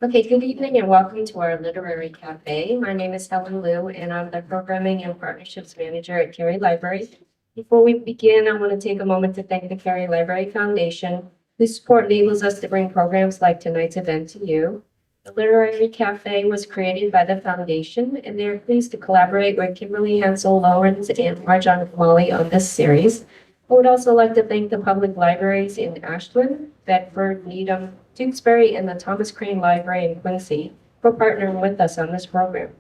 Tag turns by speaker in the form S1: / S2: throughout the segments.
S1: Okay, good evening and welcome to our Literary Cafe. My name is Helen Liu and I'm the Programming and Partnerships Manager at Cary Library. Before we begin, I want to take a moment to thank the Cary Library Foundation, whose support enables us to bring programs like tonight's event to you. The Literary Cafe was created by the foundation and they're pleased to collaborate with Kimberly, Hensle, Lowrance, and Marjan Kamali on this series. I would also like to thank the public libraries in Ashland, Bedford, Needham, Tewksbury, and the Thomas Crane Library in Quincy for partnering with us on this program.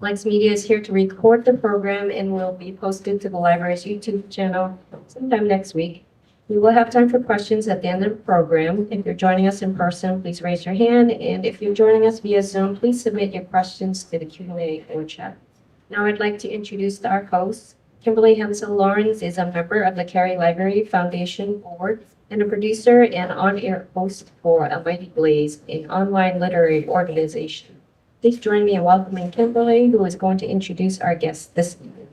S1: Lex Media is here to record the program and will be posted to the library's YouTube channel sometime next week. We will have time for questions at the end of the program. If you're joining us in person, please raise your hand. And if you're joining us via Zoom, please submit your questions to the Q&A or chat. Now I'd like to introduce our hosts. Kimberly Hensle Lawrence is a member of the Cary Library Foundation Board and a producer and on-air host for A Mighty Blaze, an online literary organization. Please join me in welcoming Kimberly, who is going to introduce our guests this evening.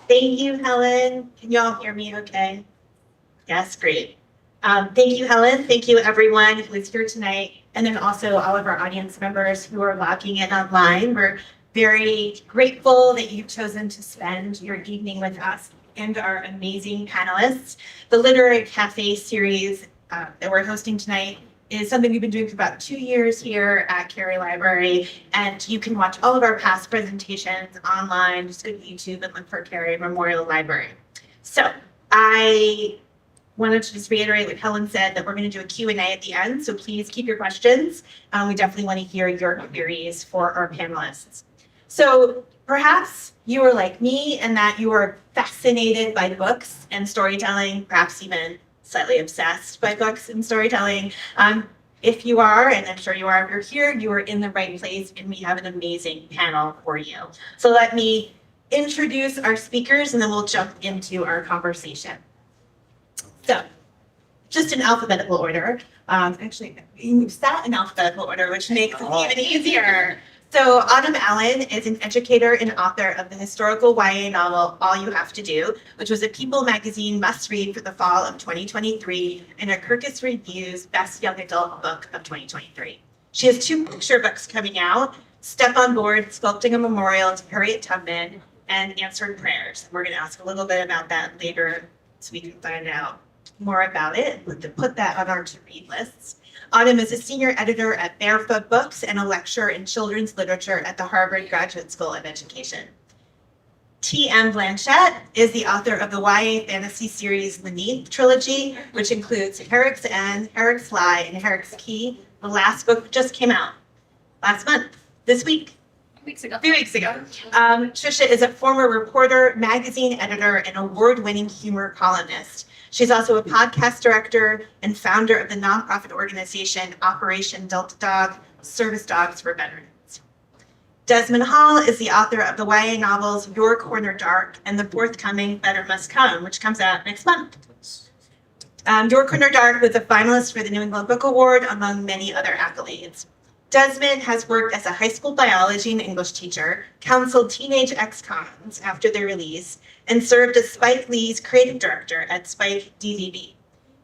S2: Thank you, Helen. Can you all hear me okay? Yes, great. Thank you, Helen. Thank you, everyone who is here tonight. And then also all of our audience members who are logging in online. We're very grateful that you've chosen to spend your evening with us and our amazing panelists. The Literary Cafe series that we're hosting tonight is something we've been doing for about 2 years here at Cary Library, and you can watch all of our past presentations online. Just go to YouTube and look for Cary Memorial Library. So I wanted to just reiterate what Helen said, that we're going to do a Q&A at the end, so please keep your questions. We definitely want to hear your queries for our panelists. So perhaps you are like me in that you are fascinated by books and storytelling, perhaps even slightly obsessed by books and storytelling. If you are, and I'm sure you are, if you're here, you are in the right place, and we have an amazing panel for you. So let me introduce our speakers, and then we'll jump into our conversation. So, just in alphabetical order. Actually, you sat in alphabetical order, which makes it even easier. So Autumn Allen is an educator and author of the historical YA novel All You Have to Do, which was a People magazine must-read for the fall of 2023 and a Kirkus Reviews Best Young Adult Book of 2023. She has 2 picture books coming out, Step on Board, Sculpting a Memorial to Harriet Tubman, and Answered Prayers. We're going to ask a little bit about that later so we can find out more about it and put that on our to-read lists. Autumn is a senior editor at Barefoot Books and a lecturer in children's literature at the Harvard Graduate School of Education. T.M. Blanchet is the author of the YA fantasy series The Neath trilogy, which includes HERRICK'S END, HERRICK'S LIE, and HERRICK'S KEY. The last book just came out last month, this week. A few weeks ago. Trisha is a former reporter, magazine editor, and award-winning humor columnist. She's also a podcast director and founder of the nonprofit organization Operation Delta Dog, Service Dogs for Veterans. Desmond Hall is the author of the YA novels Your Corner Dark and the forthcoming Better Must Come, which comes out next month. Your Corner Dark was a finalist for the New England Book Award, among many other accolades. Desmond has worked as a high school biology and English teacher, counseled teenage ex-cons after their release, and served as Spike Lee's creative director at Spike DVB.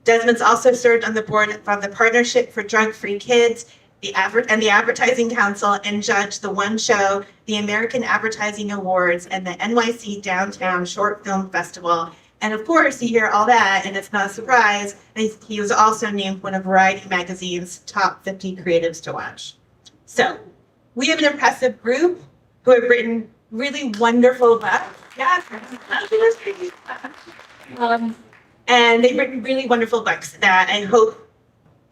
S2: Desmond's also served on the board of the Partnership for Drug-Free Kids and the Advertising Council, and judged the One Show, the American Advertising Awards, and the NYC Downtown Short Film Festival. And of course, you hear all that, and it's not a surprise, he was also named one of Variety Magazine's top 50 creatives to watch. So, we have an impressive group who have written really wonderful books. Yes. And they've written really wonderful books that I hope,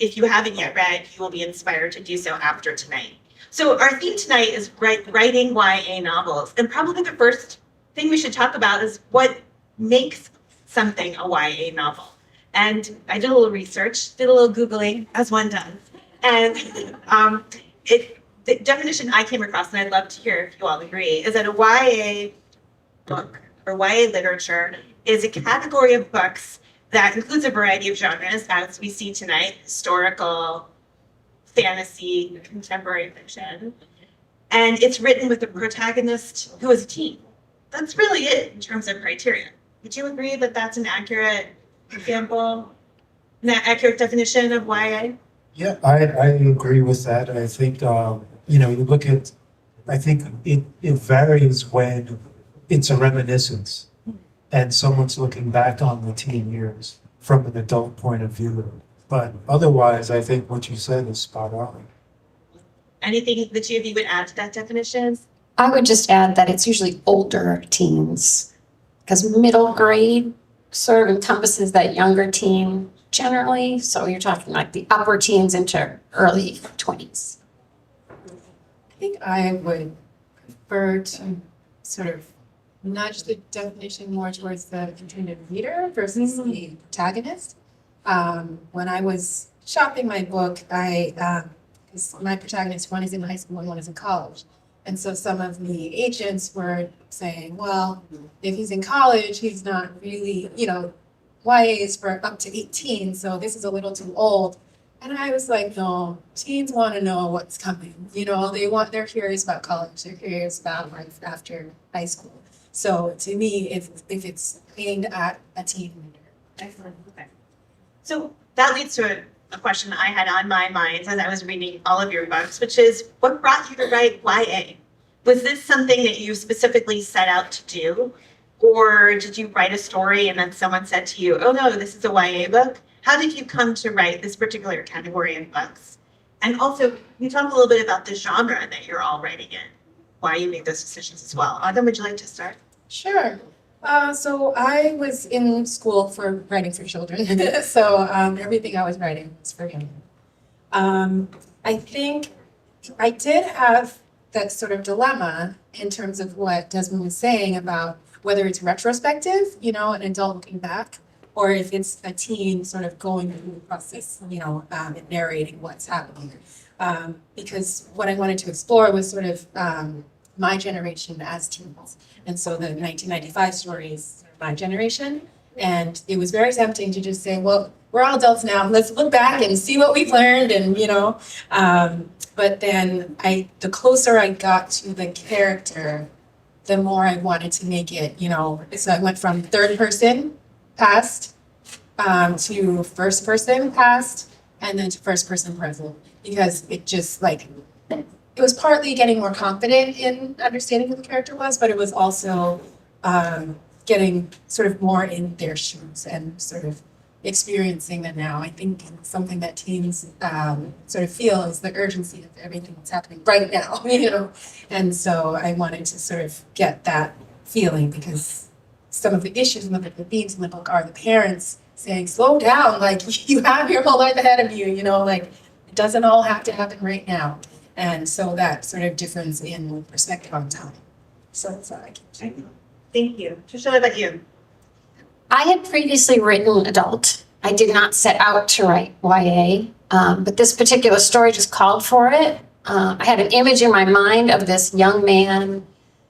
S2: if you haven't yet read, you will be inspired to do so after tonight. So our theme tonight is writing YA novels. And probably the first thing we should talk about is what makes something a YA novel. And I did a little research, did a little Googling, as one does. And the definition I came across, and I'd love to hear if you all agree, is that a YA book or YA literature is a category of books that includes a variety of genres, as we see tonight: historical, fantasy, contemporary fiction. And it's written with a protagonist who is a teen. That's really it in terms of criteria. Would you agree that that's an accurate example? that accurate definition of YA?
S3: Yeah, I agree with that. I think, you look at, I think it varies when it's a reminiscence and someone's looking back on the teen years from an adult point of view. But otherwise, I think what you said is spot on.
S2: Anything the two of you would add to that definition?
S4: I would just add that it's usually older teens, because middle grade sort of encompasses that younger teen generally. So you're talking like the upper teens into early 20s.
S5: I think I would prefer to sort of nudge the definition more towards the intended reader versus the protagonist. When I was shopping my book, because my protagonist, one is in high school and one is in college. And so some of the agents were saying, well, if he's in college, he's not really, YA is for up to 18, so this is a little too old. And I was like, no, teens want to know what's coming. They're curious about college, they're curious about life after high school. So to me, if it's aimed at a teen reader.
S2: Excellent. Okay. So that leads to a question I had on my mind as I was reading all of your books, which is what brought you to write YA? Was this something that you specifically set out to do? Or did you write a story and then someone said to you, oh no, this is a YA book? How did you come to write this particular category of books? And also, you talk a little bit about the genre that you're all writing in, why you made those decisions as well. Autumn, would you like to start?
S5: Sure. So I was in school for writing for children. So everything I was writing was for him. I think I did have that sort of dilemma in terms of what Desmond was saying about whether it's retrospective, an adult looking back, or if it's a teen sort of going through the process, and narrating what's happening. Because what I wanted to explore was sort of my generation as teens. And so the 1995 story is my generation. And it was very tempting to just say, well, we're all adults now. Let's look back and see what we've learned. And, but then the closer I got to the character, the more I wanted to make it, so I went from third person past to first person past and then to first person present, because it just it was partly getting more confident in understanding who the character was, but it was also getting sort of more in their shoes and sort of experiencing them now. I think something that teens sort of feel is the urgency of everything that's happening right now, And so I wanted to sort of get that feeling, because some of the issues and the themes in the book are the parents saying, slow down, you have your whole life ahead of you, it doesn't all have to happen right now. And so that sort of difference in perspective on time. So that's all I can say.
S2: Thank you. Trisha, what about you?
S4: I had previously written adult. I did not set out to write YA, but this particular story just called for it. I had an image in my mind of this young man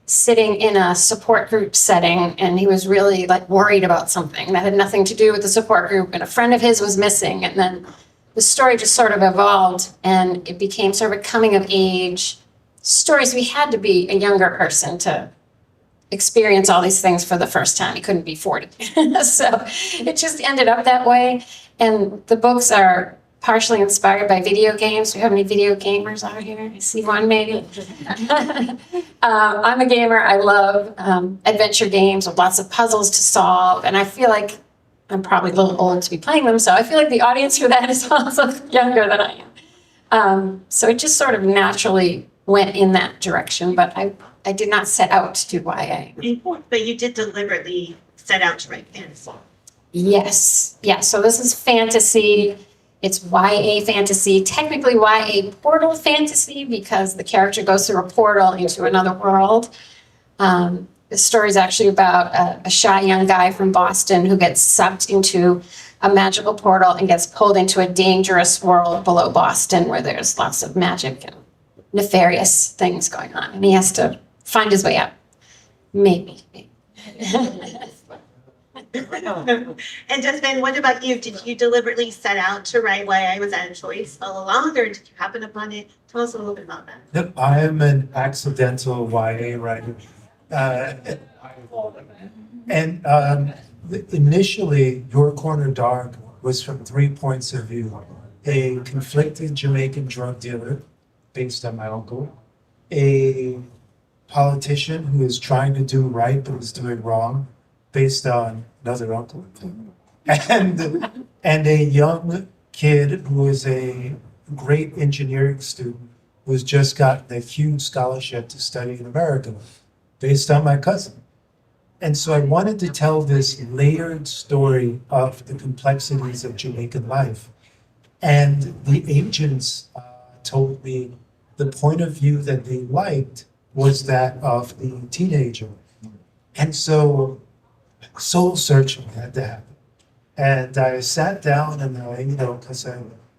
S4: sitting in a support group setting, and he was really worried about something that had nothing to do with the support group, and a friend of his was missing. And then the story just sort of evolved, and it became sort of a coming of age story. So he had to be a younger person to experience all these things for the first time. He couldn't be 40. So it just ended up that way. And the books are partially inspired by video games. Do you have any video gamers out here? I see one maybe. I'm a gamer. I love adventure games with lots of puzzles to solve. And I feel like I'm probably a little old to be playing them. So I feel like the audience for that is also younger than I am. So it just sort of naturally went in that direction. But I did not set out to do YA.
S2: But you did deliberately set out to write fantasy.
S4: Yes. Yeah. So this is fantasy. It's YA fantasy, technically YA portal fantasy, because the character goes through a portal into another world. The story is actually about a shy young guy from Boston who gets sucked into a magical portal and gets pulled into a dangerous world below Boston where there's lots of magic and nefarious things going on. And he has to find his way out. Maybe.
S2: And Desmond, what about you? Did you deliberately set out to write YA? Was that a choice all along, or did you happen upon it? Tell us a little bit about that.
S3: Yep, I am an accidental YA writer. Initially, Your Corner Dark was from 3 points of view. A conflicted Jamaican drug dealer, based on my uncle, a politician who is trying to do right but is doing wrong, based on another uncle, and a young kid who is a great engineering student who's just gotten a huge scholarship to study in America, based on my cousin. And so I wanted to tell this layered story of the complexities of Jamaican life. And the agents told me the point of view that they liked was that of the teenager. And so soul searching had to happen. And I sat down and because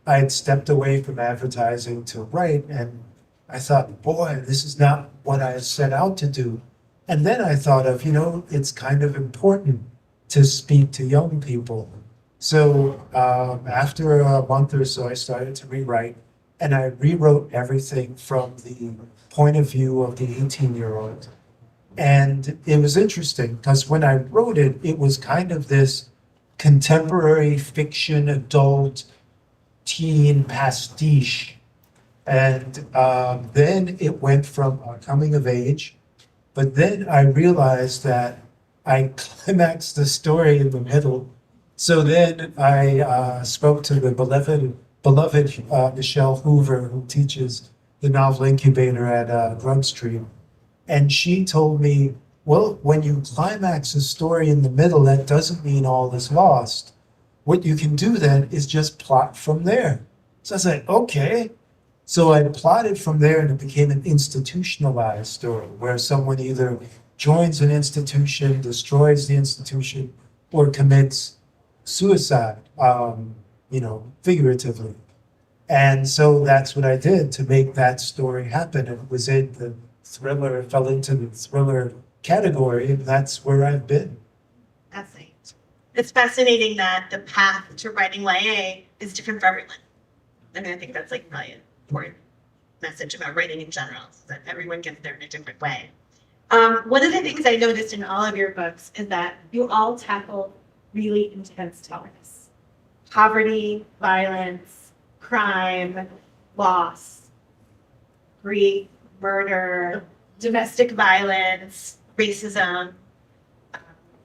S3: I had stepped away from advertising to write, and I thought, boy, this is not what I set out to do. And then I thought of, it's kind of important to speak to young people. So after a month or so, I started to rewrite, and I rewrote everything from the point of view of the 18-year-old. And it was interesting because when I wrote it, it was kind of this contemporary fiction, adult, teen pastiche. And then it went from a coming of age. But then I realized that I climaxed the story in the middle. So then I spoke to the beloved Michelle Hoover, who teaches the novel incubator at Grub Street. And she told me, well, when you climax a story in the middle, that doesn't mean all is lost. What you can do then is just plot from there. So I was like, okay. So I plotted from there, and it became an institutionalized story where someone either joins an institution, destroys the institution, or commits suicide, figuratively. And so that's what I did to make that story happen. It was in the thriller, it fell into the thriller category, and that's where I've been.
S2: Fascinating. It's fascinating that the path to writing YA is different for everyone. I mean, I think that's like really an important message about writing in general, is that everyone gets there in a different way. One of the things I noticed in all of your books is that you all tackle really intense topics. Poverty, violence, crime, loss, grief, murder, domestic violence, racism,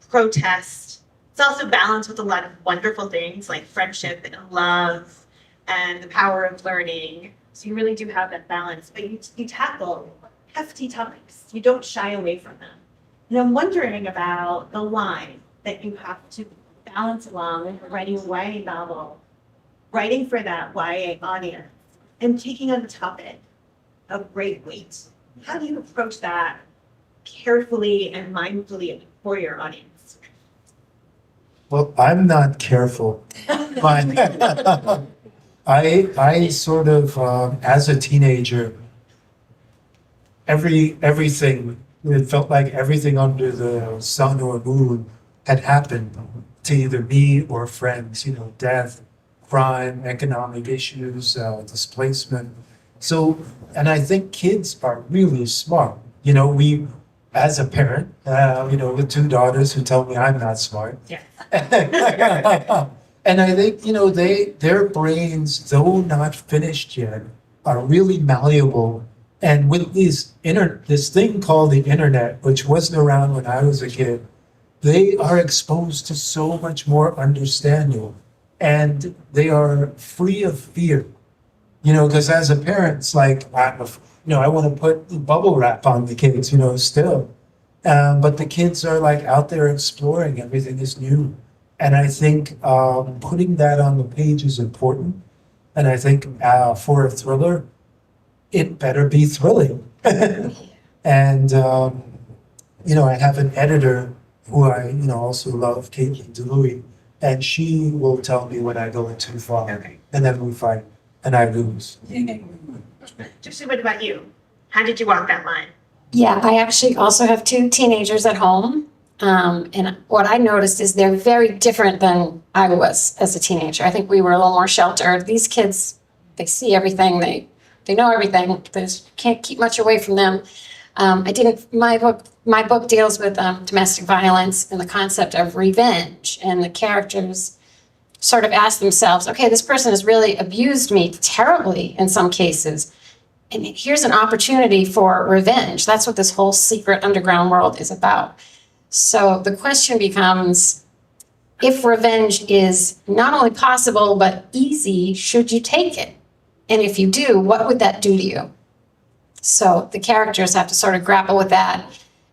S2: protest. It's also balanced with a lot of wonderful things like friendship and love and the power of learning. So you really do have that balance, but you tackle hefty topics. You don't shy away from them. And I'm wondering about the line that you have to balance along writing a YA novel, writing for that YA audience, and taking on the topic of great weight. How do you approach that carefully and mindfully for your audience?
S3: Well, I'm not careful. I sort of, as a teenager, everything, it felt like everything under the sun or moon had happened to either me or friends, death, crime, economic issues, displacement. So, and I think kids are really smart. We, as a parent, the two daughters who tell me I'm not smart.
S2: Yes.
S3: And I think, their brains, though not finished yet, are really malleable. And with this thing called the internet, which wasn't around when I was a kid, they are exposed to so much more understanding. And they are free of fear. Because as a parent, it's like, I want to put bubble wrap on the kids, still. But the kids are like out there exploring, everything is new. And I think putting that on the page is important. And I think for a thriller, it better be thrilling. And, I have an editor who I, also love, Caitlin DeLuey, and she will tell me when I go too far.
S2: Okay.
S3: And then we fight, and I lose.
S2: Josie, what about you? How did you walk that line?
S4: Yeah, I actually also have two teenagers at home. And what I noticed is they're very different than I was as a teenager. I think we were a little more sheltered. These kids, they see everything, they know everything. There's can't keep much away from them. My book deals with domestic violence and the concept of revenge, and the characters sort of ask themselves, okay, this person has really abused me terribly in some cases. And here's an opportunity for revenge. That's what this whole secret underground world is about. So the question becomes, if revenge is not only possible, but easy, should you take it? And if you do, what would that do to you? So the characters have to sort of grapple with that.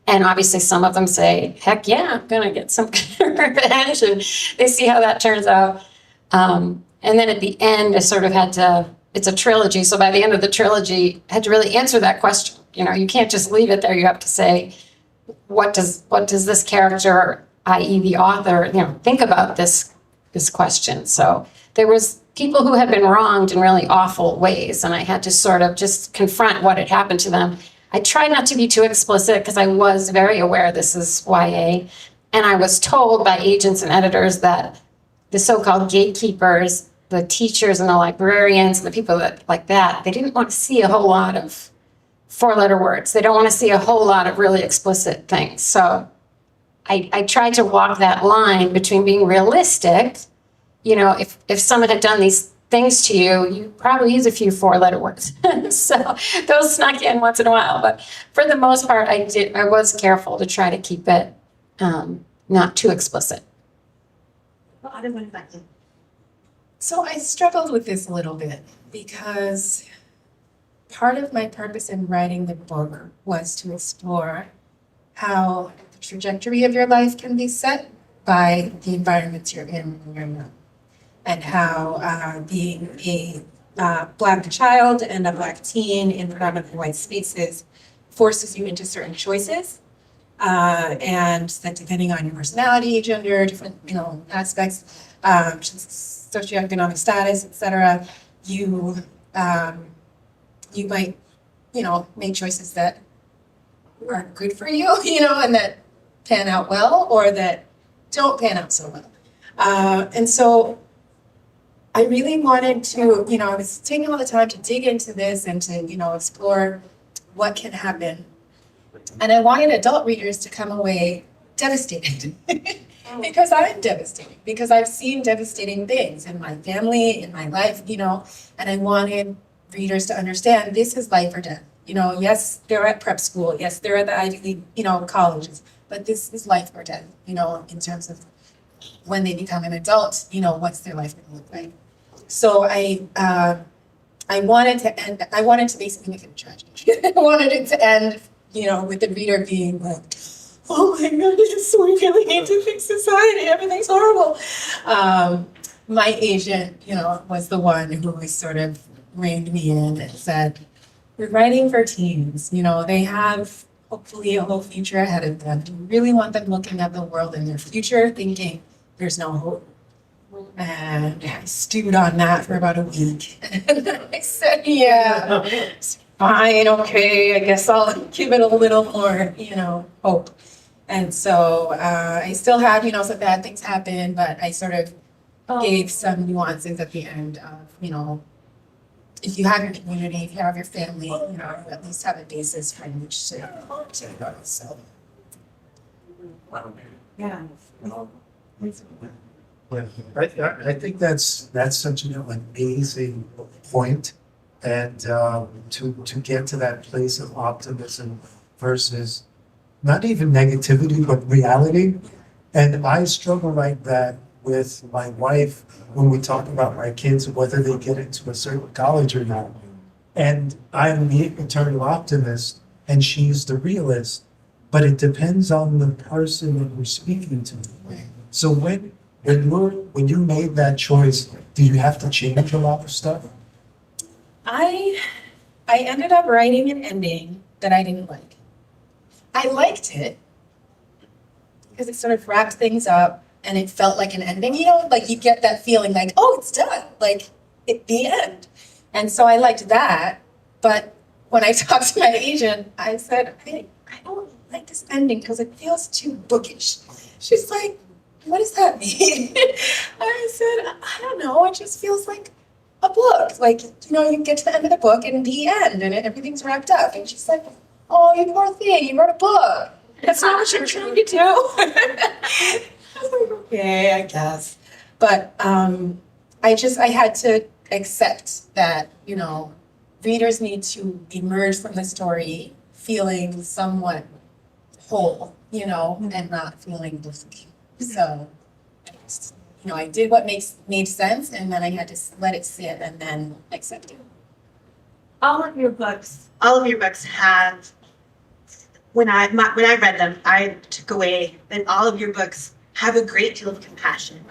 S4: And obviously some of them say, heck yeah, I'm gonna get some revenge. And they see how that turns out. And then at the end, I sort of had to, it's a trilogy. So by the end of the trilogy, I had to really answer that question. You know, you can't just leave it there. You have to say, what does this character, i.e. the author, you know, think about this question? So there was people who had been wronged in really awful ways, and I had to sort of just confront what had happened to them. I tried not to be too explicit because I was very aware this is YA, and I was told by agents and editors that the so-called gatekeepers, the teachers and the librarians and the people that like that, they didn't want to see a whole lot of four-letter words. They don't want to see a whole lot of really explicit things. So I tried to walk that line between being realistic. You know, if someone had done these things to you, you probably use a few four-letter words. So those snuck in once in a while. But for the most part, I was careful to try to keep it not too explicit.
S5: So I struggled with this a little bit because part of my purpose in writing the book was to explore how the trajectory of your life can be set by the environments you're in when you're young, and how being a Black child and a Black teen in predominantly white spaces forces you into certain choices, and that depending on your personality, gender, different aspects, socioeconomic status, etc., you might make choices that are good for you, and that pan out well, or that don't pan out so well. And so I really wanted to, I was taking all the time to dig into this and to, explore what can happen. And I wanted adult readers to come away devastated because I'm devastated, because I've seen devastating things in my family, in my life, and I wanted readers to understand this is life or death. Yes, they're at prep school. Yes, they're at the Ivy League, colleges, but this is life or death, in terms of when they become an adult, what's their life going to look like. So I wanted to basically make it a tragedy. I wanted it to end, with the reader being like, oh my goodness, we really need to fix society. Everything's horrible. My agent, was the one who was sort of reined me in and said, we're writing for teens. They have hopefully a whole future ahead of them. We really want them looking at the world in their future, thinking there's no hope. And I stewed on that for about a week. And then I said, yeah, it's fine, okay, I guess I'll give it a little more, hope. And so I still had, some bad things happen, but I sort of gave some nuances at the end of, if you have your community, if you have your family, you at least have a basis from which to go. So.
S2: Yeah.
S3: I think that's such an amazing point, and to get to that place of optimism versus not even negativity but reality. And I struggle like that with my wife when we talk about my kids, whether they get into a certain college or not. And I'm the eternal optimist and she's the realist, but it depends on the person that we're speaking to. So when you made that choice, did you have to change a lot of stuff?
S5: I ended up writing an ending that I didn't like. I liked it because it sort of wrapped things up and it felt like an ending, like you get that feeling like, oh, it's done, like it's the end. And so I liked that. But when I talked to my agent, I said, hey, I don't like this ending because it feels too bookish. She's like, what does that mean? I said, I don't know, it just feels like a book. Like, you get to the end of the book and the end and everything's wrapped up. And she's like, oh, you poor thing, you wrote a book. That's not what you're trying to do. I was like, okay, I guess. But I had to accept that, you know, readers need to emerge from the story feeling somewhat whole, you know, and not feeling defeated. So, you know, I did what made sense, and then I had to let it sit and then accept it.
S2: All of your books have, when I read them, I took away that all of your books have a great deal of compassion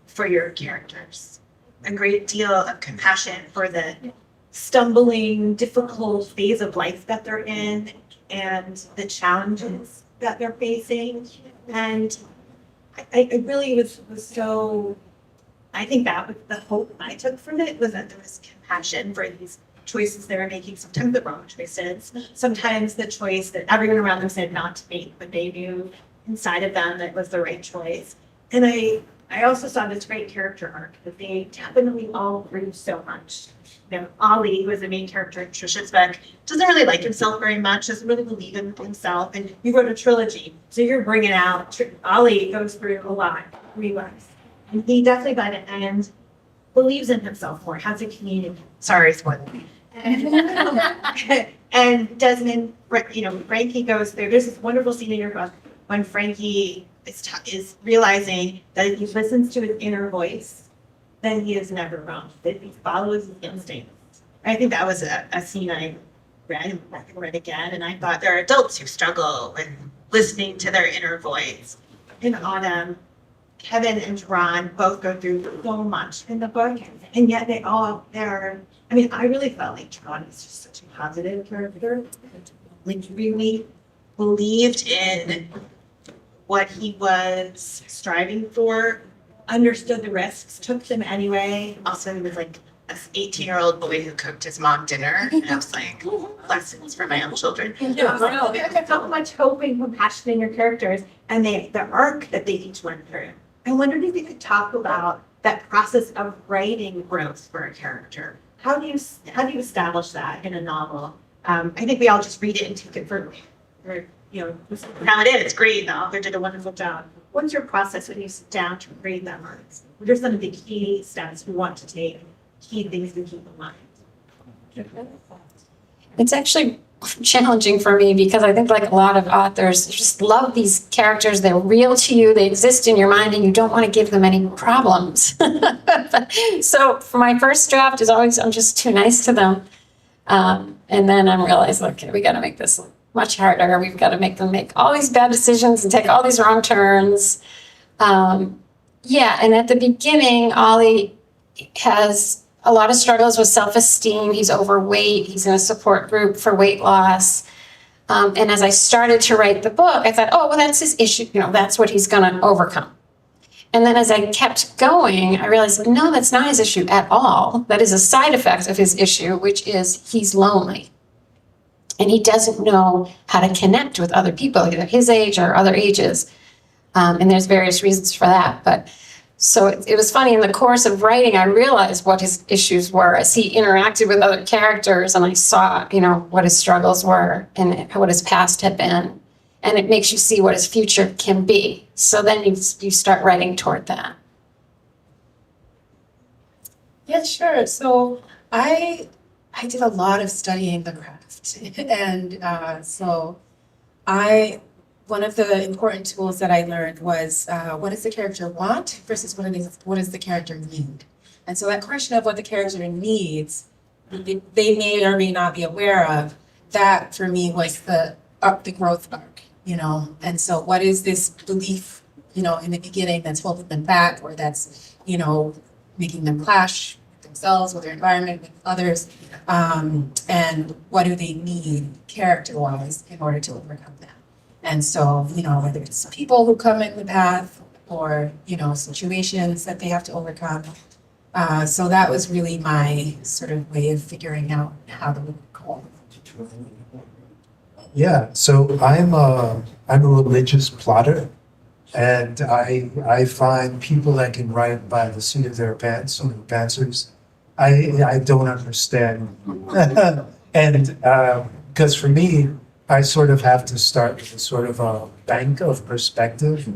S2: for your characters, a great deal of compassion for the stumbling, difficult phase of life that they're in and the challenges that they're facing. And I really was so, I think that was the hope I took from it, was that there was compassion for these choices they were making, sometimes the wrong choices, sometimes the choice that everyone around them said not to make, but they knew inside of them that was the right choice. And I also saw this great character arc that they definitely all grew so much. You know, Ollie, who is the main character in Trisha's book, doesn't really like himself very much, doesn't really believe in himself. And you wrote a trilogy, so you're bringing out, Ollie goes through a lot, rewrites. And he definitely by the end believes in himself more, has a community. Sorry, spoiler. And Desmond, you know, Frankie goes through, there's this wonderful scene in your book when Frankie is realizing that if he listens to his inner voice, then he is never wrong, that he follows his instincts. I think that was a scene I read again, and I thought there are adults who struggle with listening to their inner voice. In Autumn, Kevin and Ron both go through so much in the book, and yet I mean, I really felt like Ron is just such a positive character. Like, really believed in what he was striving for, understood the risks, took them anyway. Also, he was like an 18-year-old boy who cooked his mom dinner. And I was like, lessons for my own children. So much hope and compassion in your characters and the arc that they each went through. I wondered if you could talk about that process of writing growth for a character. How do you establish that in a novel? I think we all just read it and take it for you know, now it is great. The author did a wonderful job. What's your process when you sit down to read them? What are some of the key steps we want to take, key things to keep in mind?
S4: It's actually challenging for me because I think, like a lot of authors, you just love these characters. They're real to you. They exist in your mind, and you don't want to give them any problems. So for my first draft is always, I'm just too nice to them. And then I'm realized, okay, we got to make this much harder. We've got to make them make all these bad decisions and take all these wrong turns. Yeah, and at the beginning, Ollie has a lot of struggles with self-esteem. He's overweight. He's in a support group for weight loss. And as I started to write the book, I thought, oh, well, that's his issue. You know, that's what he's going to overcome. And then as I kept going, I realized, no, that's not his issue at all. That is a side effect of his issue, which is he's lonely. And he doesn't know how to connect with other people, either his age or other ages. And there's various reasons for that. But so it was funny, in the course of writing, I realized what his issues were as he interacted with other characters, and I saw, you know, what his struggles were and what his past had been. And it makes you see what his future can be. So then you start writing toward that.
S5: Yeah, sure. So I did a lot of studying the craft. And one of the important tools that I learned was what does the character want versus what does the character need? And so that question of what the character needs, they may or may not be aware of, that for me was the growth arc, you know? And so what is this belief, you know, in the beginning that's holding them back, or that's, you know, making them clash with themselves, with their environment, with others, and what do they need character-wise in order to overcome that? And so, you know, whether it's people who come in the path or, you know, situations that they have to overcome. So that was really my sort of way of figuring out how to go.
S3: Yeah, so I'm a religious plotter, and I find people that can write by the seat of their pants, or pantsers, I don't understand. And because for me, I sort of have to start with a sort of a bank of perspective,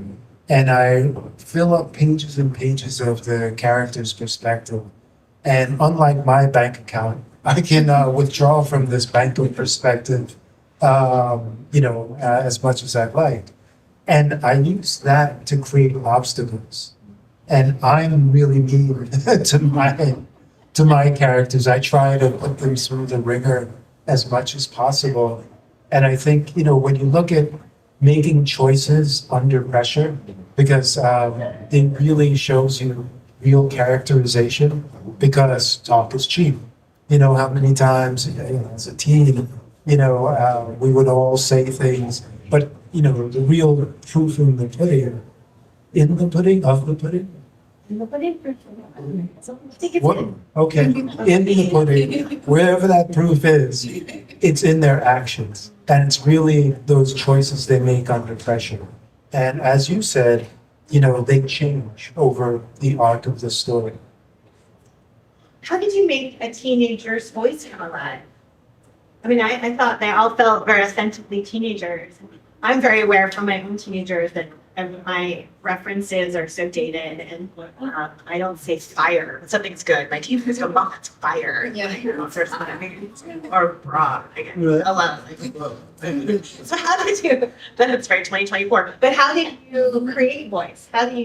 S3: and I fill up pages and pages of the character's perspective. And unlike my bank account, I can withdraw from this banking perspective, as much as I'd like. And I use that to create obstacles. And I'm really mean to my characters. I try to put them through the ringer as much as possible. And I think, when you look at making choices under pressure, because it really shows you real characterization, because talk is cheap. How many times, as a teen, we would all say things, but, the real proof of the pudding, what? Okay, in the pudding, wherever that proof is, it's in their actions. And it's really those choices they make under pressure. And as you said, they change over the arc of the story.
S2: How did you make a teenager's voice come alive? I mean, I thought they all felt very authentically teenagers. I'm very aware from my own teenagers that my references are so dated, and I don't say fire. When something's good, my teenagers go, "Mom, it's fire."
S5: Yeah.
S2: Or something, or bra. I guess. Alone. So how did you? Then it's very 2024. But how did you create voice? How did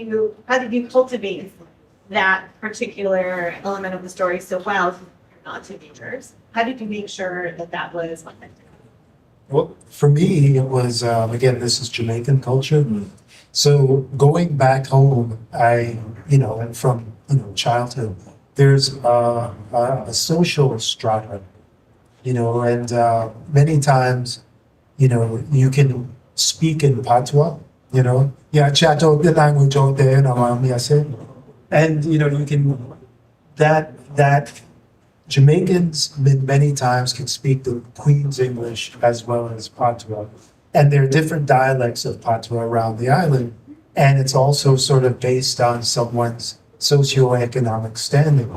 S2: you cultivate that particular element of the story so well? You're not teenagers. How did you make sure that was authentic?
S3: Well, for me, it was, again, this is Jamaican culture. So going back home, and from, childhood, there's a social strata, and many times, you can speak in patois, yeah, chat out the language out there, and, you can, that Jamaicans many times can speak the Queen's English as well as patois. And there are different dialects of patois around the island. And it's also sort of based on someone's socioeconomic standing.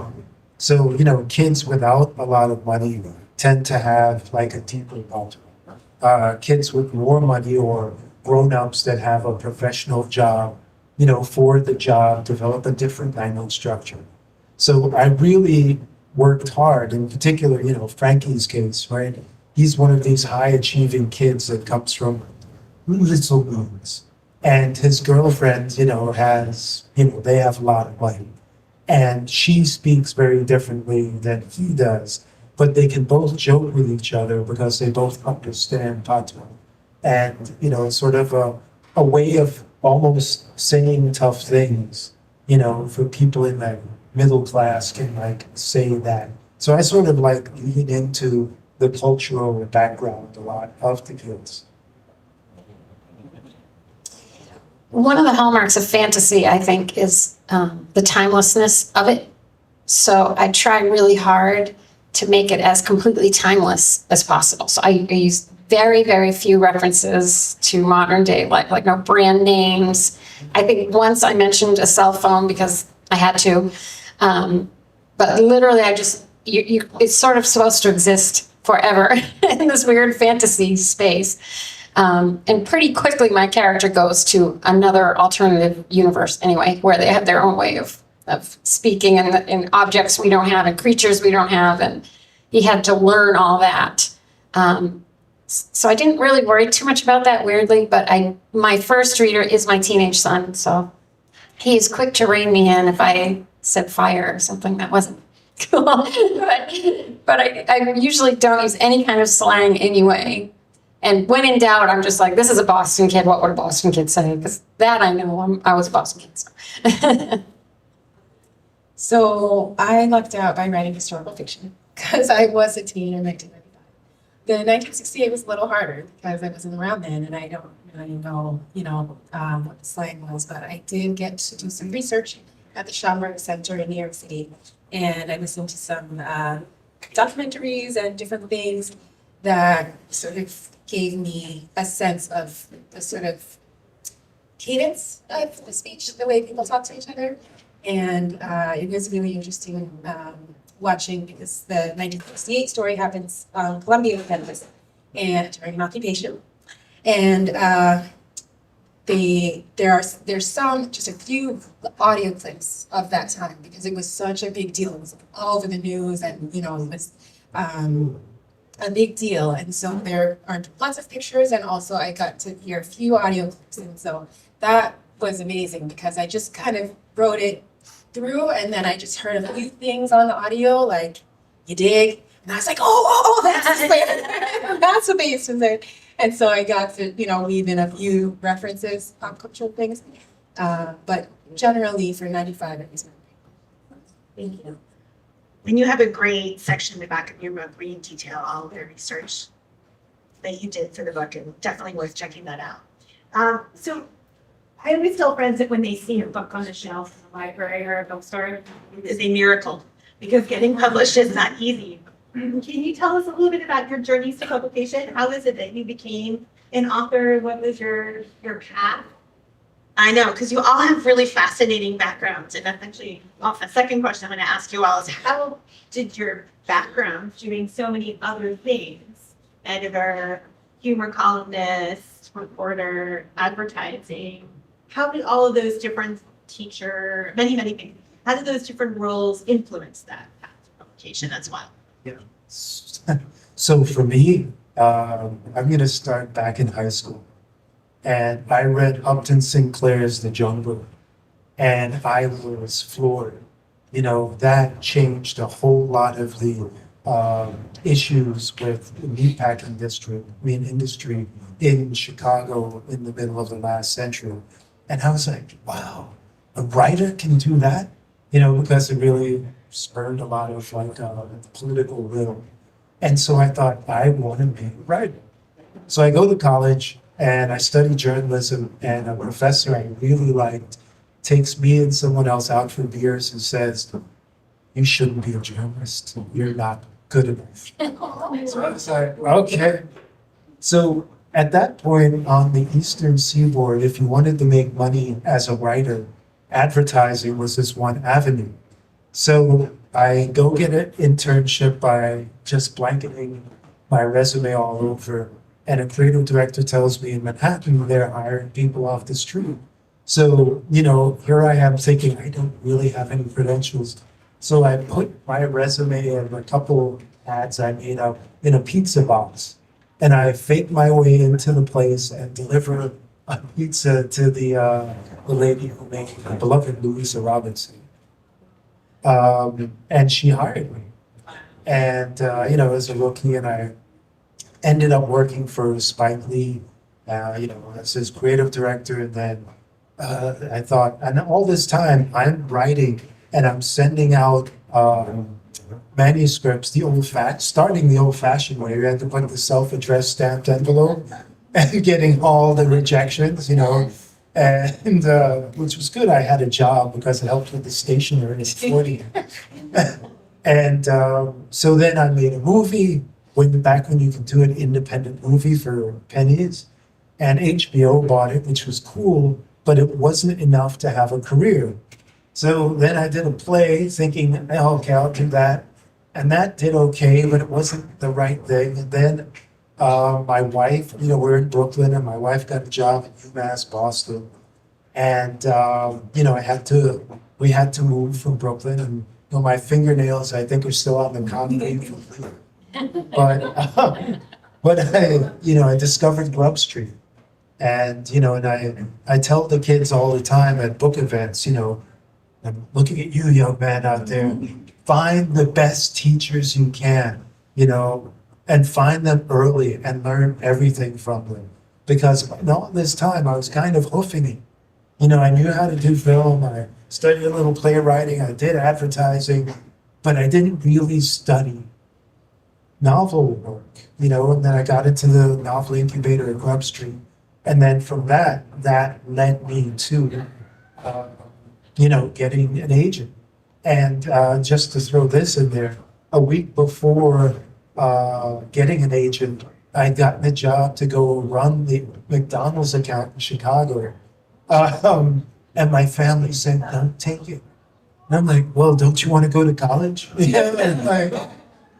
S3: So, kids without a lot of money tend to have like a deeper patois. Kids with more money or grown-ups that have a professional job, for the job, develop a different language structure. So I really worked hard, in particular, Frankie's case, right? He's one of these high achieving kids that comes from little means. And his girlfriend, has, they have a lot of money. And she speaks very differently than he does. But they can both joke with each other because they both understand patois. And, it's sort of a way of almost saying tough things, for people in that middle class can say that. So I sort of lean into the cultural background a lot of the kids.
S4: One of the hallmarks of fantasy, I think, is the timelessness of it. So I try really hard to make it as completely timeless as possible. So I use very, very few references to modern day, like no brand names. I think once I mentioned a cell phone because I had to, but literally it's sort of supposed to exist forever in this weird fantasy space. And pretty quickly my character goes to another alternative universe anyway, where they have their own way of speaking and objects we don't have and creatures we don't have. And he had to learn all that. So I didn't really worry too much about that, weirdly, but my first reader is my teenage son, so he is quick to rein me in if I said fire or something that wasn't cool. but I usually don't use any kind of slang anyway. And when in doubt, I'm just like, this is a Boston kid. What would a Boston kid say? Because that I know, I was a Boston kid. So.
S5: So I lucked out by writing historical fiction because I was a teen in 1995. The 1968 was a little harder because I wasn't around then and I don't really know, what the slang was, but I did get to do some research at the Schomburg Center in New York City. And I listened to some documentaries and different things that sort of gave me a sense of the sort of cadence of the speech, the way people talk to each other. And it was really interesting watching because the 1968 story happens on Columbia campus and during an occupation. And there's some, just a few audio clips of that time because it was such a big deal. It was all over the news and, you know, it was a big deal. And so there are lots of pictures and also I got to hear a few audio clips. And so that was amazing because I just kind of wrote it through and then I just heard a few things on the audio, like, you dig? And I was like, oh, that's that's what they used to say. And so I got to, you know, weave in a few references, pop cultural things. But generally for 95, it was
S2: Thank you. And you have a great section in the back of your book where you detail all of the research that you did for the book, and definitely worth checking that out. So I always tell friends that when they see a book on a shelf in a library or a bookstore, it is a miracle because getting published is not easy. Can you tell us a little bit about your journeys to publication? How is it that you became an author? What was your path? I know, because you all have really fascinating backgrounds. And that's actually a second question I'm going to ask you all is how did your background doing so many other things, editor, humor columnist, reporter, advertising, how did all of those different teacher, many things, how did those different roles influence that path to publication as well?
S3: So for me, I'm going to start back in high school. And I read Upton Sinclair's The Jungle, and I was floored. You know, that changed a whole lot of the issues with the meatpacking industry in Chicago in the middle of the last century. And I was like, wow, a writer can do that? You know, because it really spurred a lot of like political will. And so I thought, I want to be a writer. So I go to college and I study journalism, and a professor I really liked takes me and someone else out for beers and says, you shouldn't be a journalist. You're not good enough. So I was like, okay. So at that point on the Eastern Seaboard, if you wanted to make money as a writer, advertising was this one avenue. So I go get an internship by just blanketing my resume all over, and a creative director tells me in Manhattan they're hiring people off the street. So, you know, here I am thinking I don't really have any credentials. So I put my resume and a couple ads I made up in a pizza box, and I fake my way into the place and deliver a pizza to the lady who made the beloved Louisa Robinson. And she hired me. And, you know, as a rookie, and I ended up working for Spike Lee, you know, as his creative director. And then I thought, and all this time I'm writing and I'm sending out manuscripts starting the old-fashioned way. You had to put the self-addressed stamped envelope and getting all the rejections, you know. And which was good. I had a job because it helped with the stationery at 40. And so then I made a movie back when you could do an independent movie for pennies. And HBO bought it, which was cool, but it wasn't enough to have a career. So then I did a play thinking, oh, okay, I'll do that. And that did okay, but it wasn't the right thing. And then my wife, you know, we're in Brooklyn, and my wife got a job at UMass Boston. And, you know, we had to move from Brooklyn, and you know, my fingernails, I think, are still on the concrete. But I discovered Grub Street. And, you know, and I tell the kids all the time at book events, you know, I'm looking at you, young man out there, find the best teachers you can, you know, and find them early and learn everything from them. Because all this time I was kind of hoofing it. You know, I knew how to do film, I studied a little playwriting, I did advertising, but I didn't really study novel work, you know, and then I got into the novel incubator at Grub Street. And then from that led me to, you know, getting an agent. And just to throw this in there, a week before getting an agent, I got the job to go run the McDonald's account in Chicago. And my family said, don't take it. And I'm like, well, don't you want to go to college?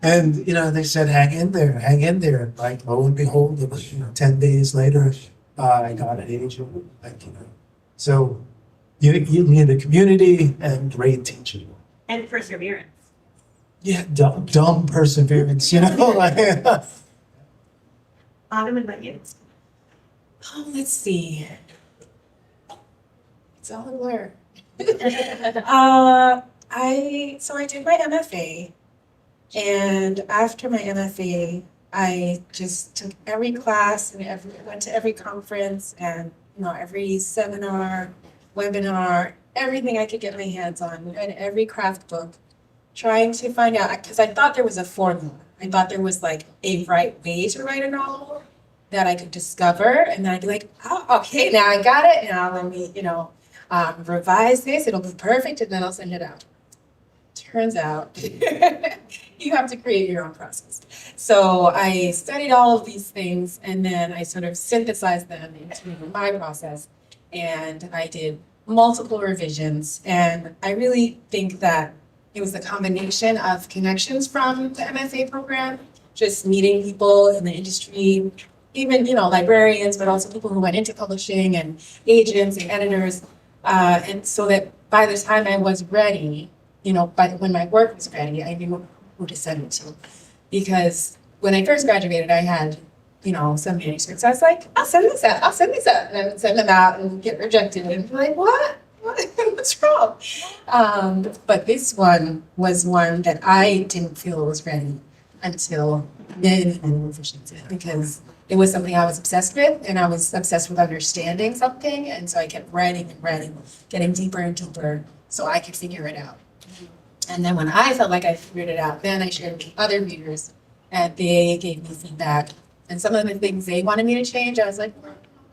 S3: And you know, they said, hang in there. And like, lo and behold, it was, you know, 10 days later, I got an agent, like, so you need the community and great teaching.
S2: And perseverance.
S3: Yeah, dumb perseverance, like.
S2: Autumn, what about you?
S5: Oh, let's see. It's all a blur. I did my MFA, and after my MFA, I just took every class and went to every conference and every seminar, webinar, everything I could get my hands on, and every craft book, trying to find out, because I thought there was a formula. I thought there was like a right way to write a novel that I could discover, and then I'd be like, oh, okay, now I got it. Now let me, revise this. It'll be perfect, and then I'll send it out. Turns out, you have to create your own process. So I studied all of these things, and then I sort of synthesized them into my process, and I did multiple revisions. And I really think that it was the combination of connections from the MFA program, just meeting people in the industry, even, librarians, but also people who went into publishing and agents and editors. And so that by the time I was ready, when my work was ready, I knew who to send it to. Because when I first graduated, I had, some manuscripts. I was like, I'll send these out. And I would send them out and get rejected. And be like, what? What's wrong? But this one was one that I didn't feel was ready until many revisions, because it was something I was obsessed with, and I was obsessed with understanding something. And so I kept writing and writing, getting deeper and deeper so I could figure it out. And then when I felt like I figured it out, then I shared it with other readers, and they gave me feedback. And some of the things they wanted me to change, I was like,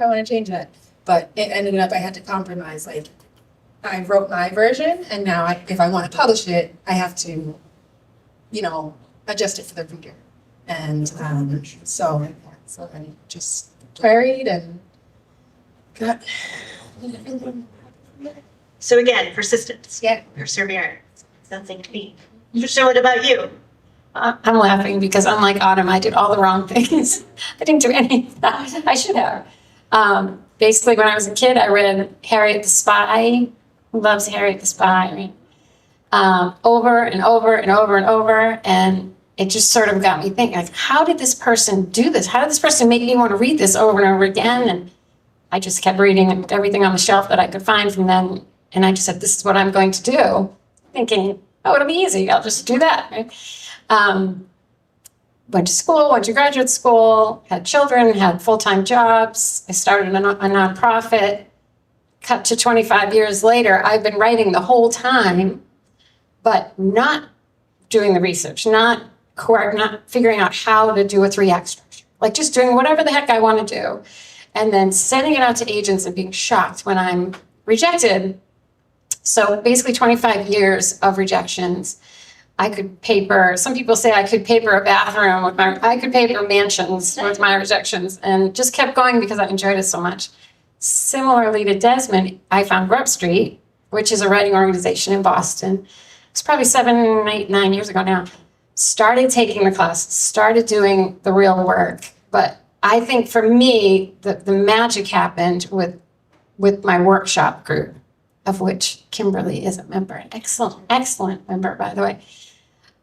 S5: I want to change that. But it ended up I had to compromise. Like, I wrote my version, and now if I want to publish it, I have to, adjust it for the reader. And so I just queried and got.
S2: So again, persistence.
S5: Yeah.
S2: Perseverance. Something to be. So what about you?
S4: I'm laughing because unlike Autumn, I did all the wrong things. I didn't do any of that. I should have. Basically, when I was a kid, I read Harriet the Spy. Who loves Harriet the Spy? Right? Over and over and over and over. And it just sort of got me thinking, like, how did this person do this? How did this person make me want to read this over and over again? And I just kept reading everything on the shelf that I could find from then. And I just said, this is what I'm going to do. Thinking, oh, it'll be easy. I'll just do that. Right? Went to school, went to graduate school, had children, had full-time jobs. I started a nonprofit. Cut to 25 years later, I've been writing the whole time, but not doing the research, not figuring out how to do a 3-act structure. Like just doing whatever the heck I want to do. And then sending it out to agents and being shocked when I'm rejected. So basically 25 years of rejections. I could paper, some people say I could paper a bathroom I could paper mansions with my rejections, and just kept going because I enjoyed it so much. Similarly to Desmond, I found Grub Street, which is a writing organization in Boston. It's probably 7, 8, 9 years ago now. Started taking the classes, started doing the real work. But I think for me, the magic happened with my workshop group, of which Kimberly is a member, an excellent member, by the way.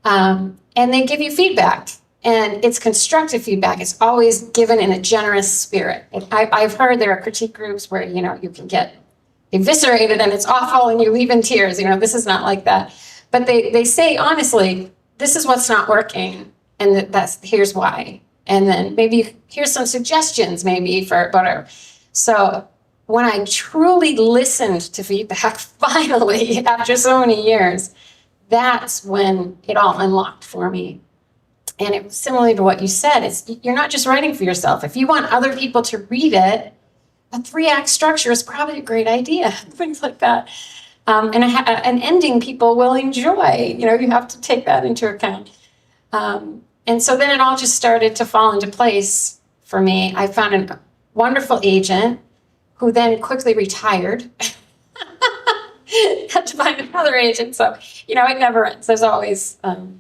S4: And they give you feedback, and it's constructive feedback. It's always given in a generous spirit. I've heard there are critique groups where, you can get eviscerated and it's awful and you leave in tears. This is not like that. But they say, honestly, this is what's not working, and here's why. And then maybe here's some suggestions maybe for whatever. So when I truly listened to feedback, finally, after so many years, that's when it all unlocked for me. And it was similar to what you said. You're not just writing for yourself. If you want other people to read it, a 3-act structure is probably a great idea, things like that. And an ending people will enjoy. You have to take that into account. And so then it all just started to fall into place for me. I found a wonderful agent who then quickly retired. Had to find another agent. So, it never ends. There's always, and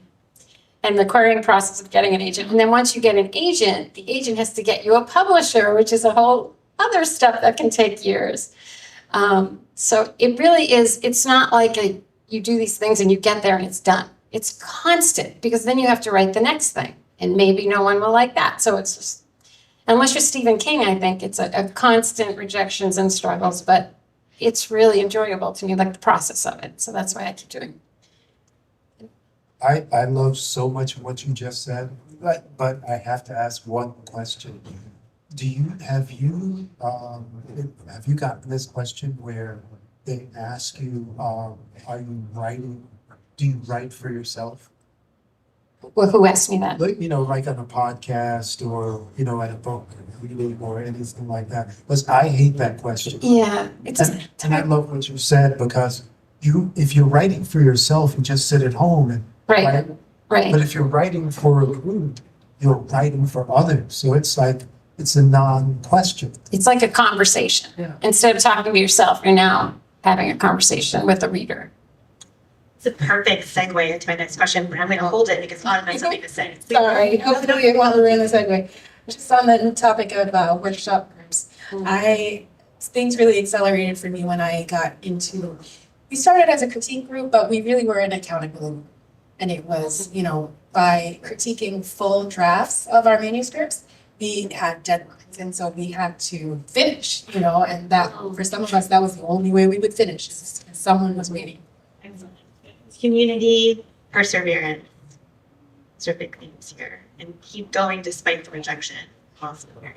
S4: the querying process of getting an agent. And then once you get an agent, the agent has to get you a publisher, which is a whole other stuff that can take years. So it really is, it's not like you do these things and you get there and it's done. It's constant because then you have to write the next thing and maybe no one will like that. So it's just, unless you're Stephen King, I think it's a constant rejections and struggles, but it's really enjoyable to me, like the process of it. So that's why I keep doing it.
S3: I love so much of what you just said, but I have to ask one question. Have you gotten this question where they ask you, are you writing, do you write for yourself?
S4: Well, who asked me that?
S3: Like, like on a podcast or, at a book reading or anything like that. Because I hate that question.
S4: Yeah,
S3: And I love what you said because if you're writing for yourself, you just sit at home and
S4: right.
S3: But
S4: Right.
S3: if you're writing for a group, you're writing for others. So it's like, it's a non-question.
S4: It's like a conversation.
S3: Yeah.
S4: Instead of talking to yourself, you're now having a conversation with a reader.
S2: It's a perfect segue into my next question, but I'm going to hold it because Autumn has something to say.
S5: Sorry, hopefully while we're in the segue, just on the topic of workshop groups, things really accelerated for me when I got into, we started as a critique group, but we really were an accountability group. And it was, by critiquing full drafts of our manuscripts, we had deadlines. And so we had to finish, and that, for some of us, that was the only way we would finish, is someone was waiting.
S2: Excellent. Community, perseverance. Those are big themes here. And keep going despite the rejection. Also very.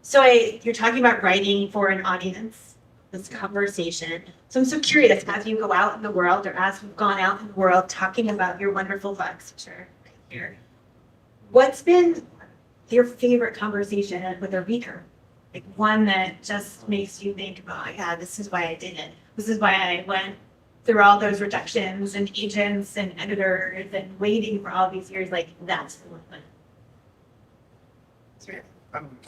S2: So you're talking about writing for an audience, this conversation. So I'm so curious, as you go out in the world, or as you've gone out in the world talking about your wonderful books, which are right here, what's been your favorite conversation with a reader? Like one that just makes you think, oh yeah, this is why I did it. This is why I went through all those rejections and agents and editors and waiting for all these years. Like that's the one.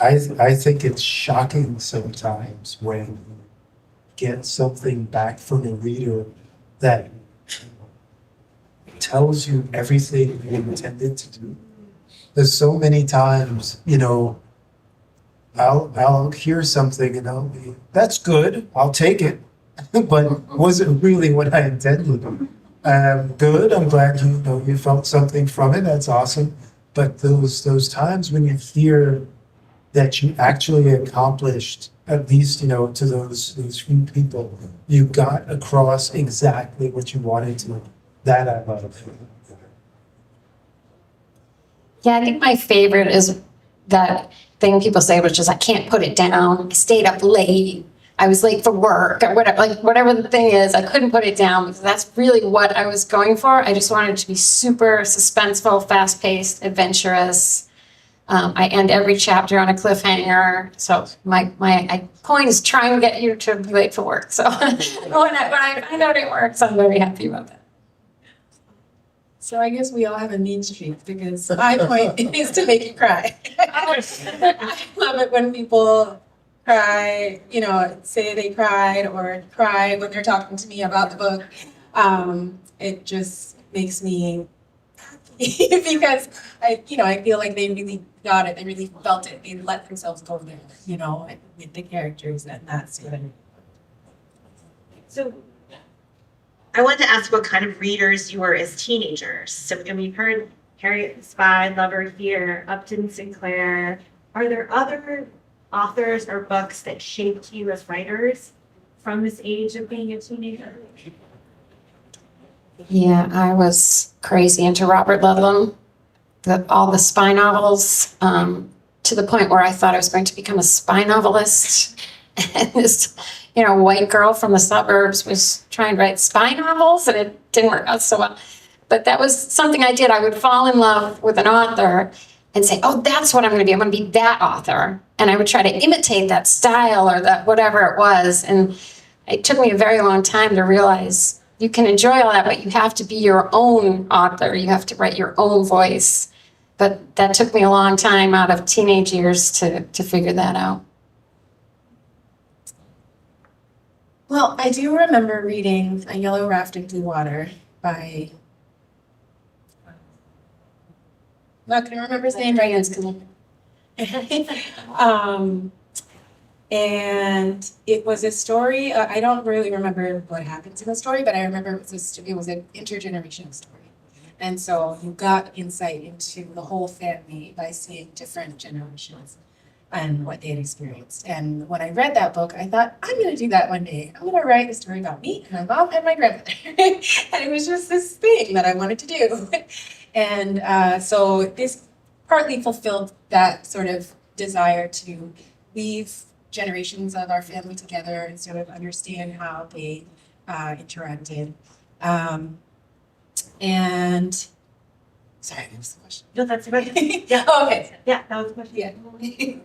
S3: I think it's shocking sometimes when you get something back from a reader that tells you everything you intended to do. There's so many times, I'll hear something and I'll be, that's good, I'll take it, but wasn't really what I intended. Good, I'm glad you felt something from it, that's awesome. But those times when you hear that you actually accomplished, at least, to those few people, you got across exactly what you wanted to, that I love.
S4: Yeah, I think my favorite is that thing people say, which is I can't put it down. I stayed up late. I was late for work or whatever, whatever the thing is, I couldn't put it down because that's really what I was going for. I just wanted it to be super suspenseful, fast-paced, adventurous. I end every chapter on a cliffhanger. So my point is trying to get you to be late for work. So when I find out it works, I'm very happy about that.
S5: So I guess we all have a mean streak because my point is to make you cry. I love it when people cry, say they cried or cry when they're talking to me about the book. It just makes me happy because I feel like they really got it. They really felt it. They let themselves go there, with the characters, and that's what I mean.
S2: So I wanted to ask what kind of readers you were as teenagers. So we've heard Harriet the Spy, Lover here, Upton Sinclair. Are there other authors or books that shaped you as writers from this age of being a teenager?
S4: Yeah, I was crazy into Robert Ludlum, all the spy novels, to the point where I thought I was going to become a spy novelist. And this, white girl from the suburbs was trying to write spy novels, and it didn't work out so well. But that was something I did. I would fall in love with an author and say, oh, that's what I'm going to be. I'm going to be that author. And I would try to imitate that style or that whatever it was. And it took me a very long time to realize you can enjoy all that, but you have to be your own author. You have to write your own voice. But that took me a long time out of teenage years to figure that out.
S5: Well, I do remember reading A Yellow Raft in Blue Water by, I'm not going to remember his name right now. And it was a story, I don't really remember what happens in the story, but I remember it was an intergenerational story. And so you got insight into the whole family by seeing different generations and what they had experienced. And when I read that book, I thought, I'm going to do that one day. I'm going to write a story about me and my mom and my grandmother. And it was just this thing that I wanted to do. And so this partly fulfilled that sort of desire to weave generations of our family together and sort of understand how they interacted. And sorry, what was the question?
S2: No, that's about it. Yeah.
S5: Oh, okay.
S2: Yeah, that was the question.
S5: Yeah.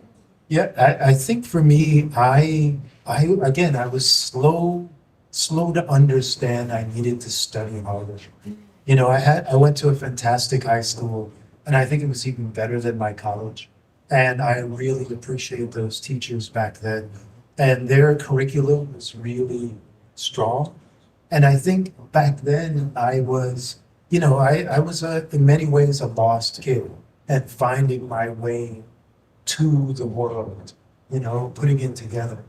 S3: Yeah, I think for me, I again, I was slow to understand I needed to study harder. You know, I went to a fantastic high school, and I think it was even better than my college. And I really appreciate those teachers back then. And their curriculum was really strong. And I think back then I was, you know, I was in many ways a lost kid and finding my way to the world, you know, putting it together.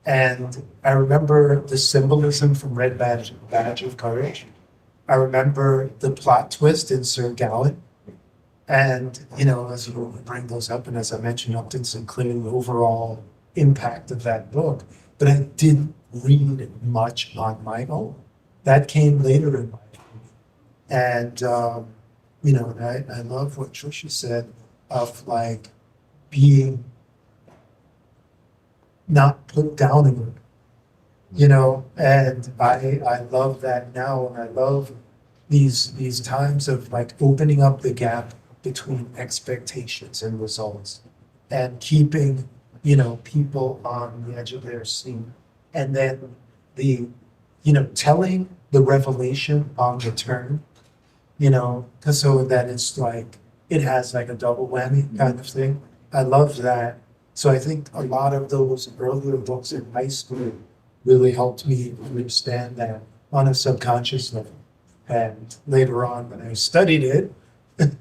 S3: And I remember the symbolism from Red Badge of Courage. I remember the plot twist in Sir Gawain. And, you know, as you bring those up, and as I mentioned, Upton Sinclair, the overall impact of that book, but I didn't read much on my own. That came later in my life. And, you know, I love what Trisha said of like being not put down in it, you know, and I love that now. And I love these times of like opening up the gap between expectations and results and keeping, you know, people on the edge of their seat. And then the, you know, telling the revelation on the turn, you know, because so that it's like, it has like a double whammy kind of thing. I love that. So I think a lot of those earlier books in high school really helped me understand that on a subconscious level. And later on, when I studied it,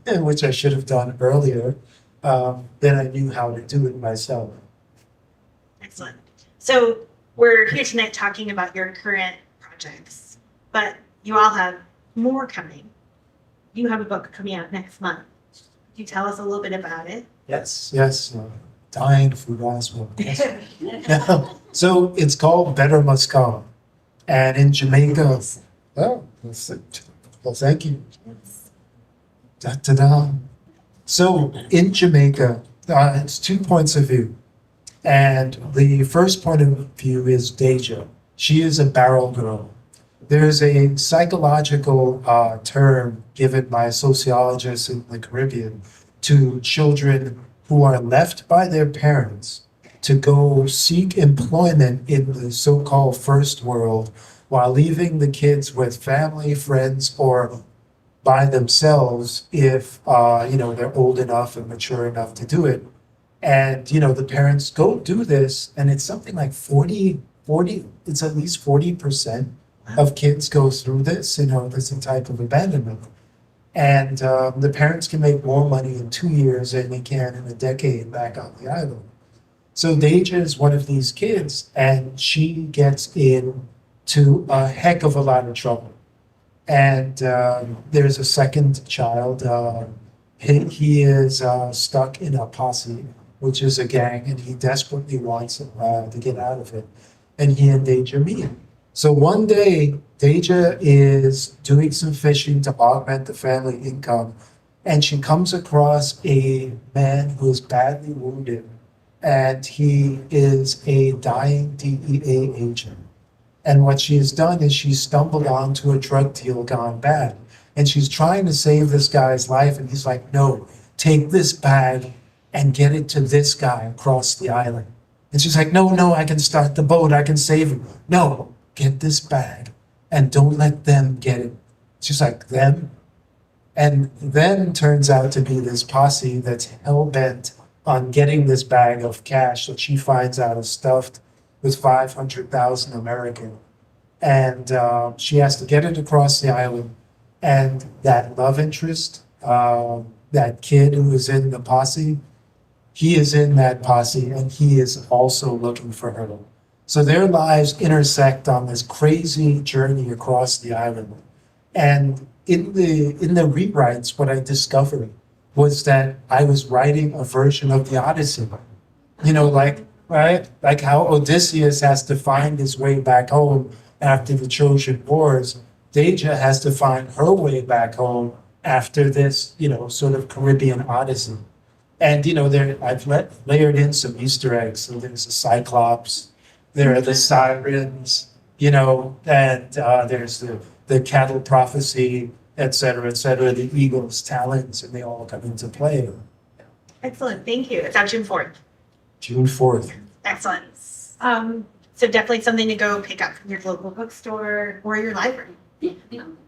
S3: which I should have done earlier, then I knew how to do it myself.
S2: Excellent. So we're here tonight talking about your current projects, but you all have more coming. You have a book coming out next month. Could you tell us a little bit about it?
S3: Yes. Dying for last one. Yes. So it's called Better Must Come. And in Jamaica, oh, that's it. Well, thank you. Da-da-da. So in Jamaica, it's 2 points of view. And the first point of view is Deja. She is a barrel girl. There's a psychological term given by sociologists in the Caribbean to children who are left by their parents to go seek employment in the so-called first world while leaving the kids with family, friends, or by themselves if, you know, they're old enough and mature enough to do it. And, you know, the parents go do this, and it's something like 40, it's at least 40% of kids go through this, you know, this type of abandonment. And the parents can make more money in 2 years than they can in a decade back on the island. So Deja is one of these kids, and she gets into a heck of a lot of trouble. And there's a second child. He is stuck in a posse, which is a gang, and he desperately wants to get out of it. And he and Deja meet. So one day, Deja is doing some fishing to augment the family income, and she comes across a man who is badly wounded, and he is a dying DEA agent. And what she has done is she's stumbled onto a drug deal gone bad, and she's trying to save this guy's life, and he's like, no, take this bag and get it to this guy across the island. And she's like, no, I can start the boat, I can save him. No, get this bag and don't let them get it. She's like, them? And then turns out to be this posse that's hell-bent on getting this bag of cash that she finds out is stuffed with 500,000 American. And she has to get it across the island. And that love interest, that kid who was in the posse, he is in that posse and he is also looking for her. So their lives intersect on this crazy journey across the island. And in the rewrites, what I discovered was that I was writing a version of the Odyssey. You know, like, right? Like how Odysseus has to find his way back home after the Trojan Wars. Deja has to find her way back home after this, you know, sort of Caribbean Odyssey. And, you know, I've layered in some Easter eggs. So there's a Cyclops, there are the sirens, you know, and there's the cattle prophecy, et cetera, the eagle's talons, and they all come into play.
S2: Excellent, thank you. It's on June 4th.
S3: June 4th.
S2: Excellent. So definitely something to go pick up from your local bookstore or your library.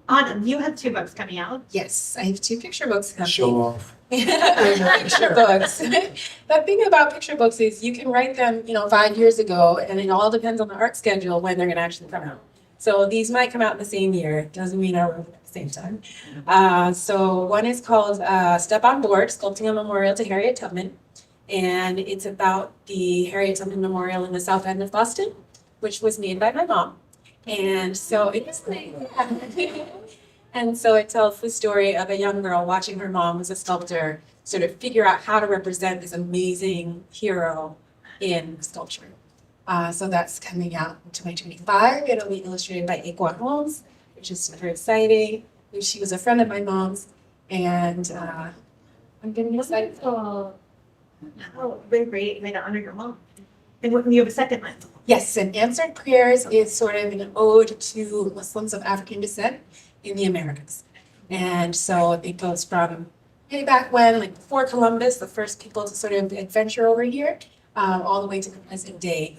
S2: Autumn, you have 2 books coming out.
S5: Yes, I have 2 picture books coming.
S3: Show off.
S5: Picture books. The thing about picture books is you can write them, 5 years ago, and it all depends on the art schedule when they're going to actually come out. So these might come out in the same year. Doesn't mean I wrote them at the same time. So one is called Step on Board, Sculpting a Memorial to Harriet Tubman. And it's about the Harriet Tubman Memorial in the South End of Boston, which was made by my mom. And so and so it tells the story of a young girl watching her mom, who's a sculptor, sort of figure out how to represent this amazing hero in sculpture. So that's coming out in 2025. It'll be illustrated by Ekua Holmes, which is super exciting. She was a friend of my mom's, and I'm getting excited.
S2: Oh, very great. Way to honor your mom. And you have a second one.
S5: Yes, and Answered Prayers is sort of an ode to Muslims of African descent in the Americas. And so it goes from way back when, like before Columbus, the first people to sort of adventure over here, all the way to the present day,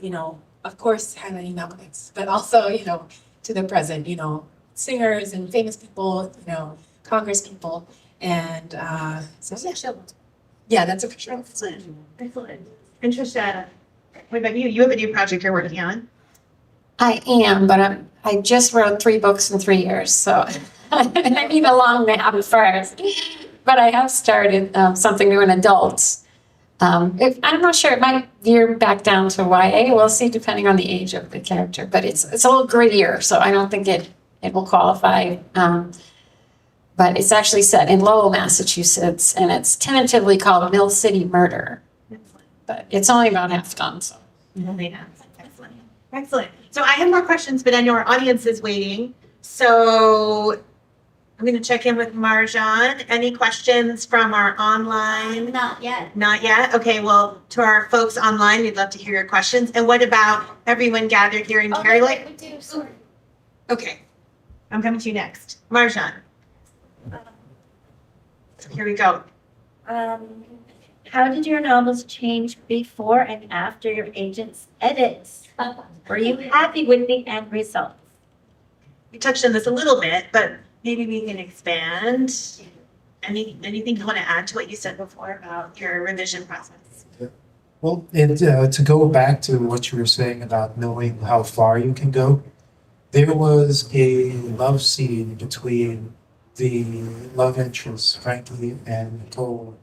S5: of course, highlighting Malcolms, but also, to the present, singers and famous people, Congress people. And so, yeah, that's a picture.
S2: Excellent. Excellent. And Trisha, what about you? You have a new project you're working on.
S4: I am, but I just wrote 3 books in 3 years, so I need a long nap first. But I have started something new in adults. I'm not sure, it might veer back down to YA. We'll see, depending on the age of the character. But it's a little grittier, so I don't think it will qualify. But it's actually set in Lowell, Massachusetts, and it's tentatively called Mill City Murder.
S2: Excellent.
S4: But it's only about half done, so.
S2: Excellent. Excellent. So I have more questions, but I know our audience is waiting. So I'm going to check in with Marjan. Any questions from our online?
S6: Not yet.
S2: Not yet? Okay, well, to our folks online, we'd love to hear your questions. And what about everyone gathered here in Cary Library?
S6: We do. Sorry.
S2: Okay, I'm coming to you next. Marjan. Here we go.
S6: How did your novels change before and after your agent's edits? Were you happy with the end results?
S2: We touched on this a little bit, but maybe we can expand. Anything you want to add to what you said before about your revision process?
S3: Well, to go back to what you were saying about knowing how far you can go, there was a love scene between the love interests, Frankie and Nicole,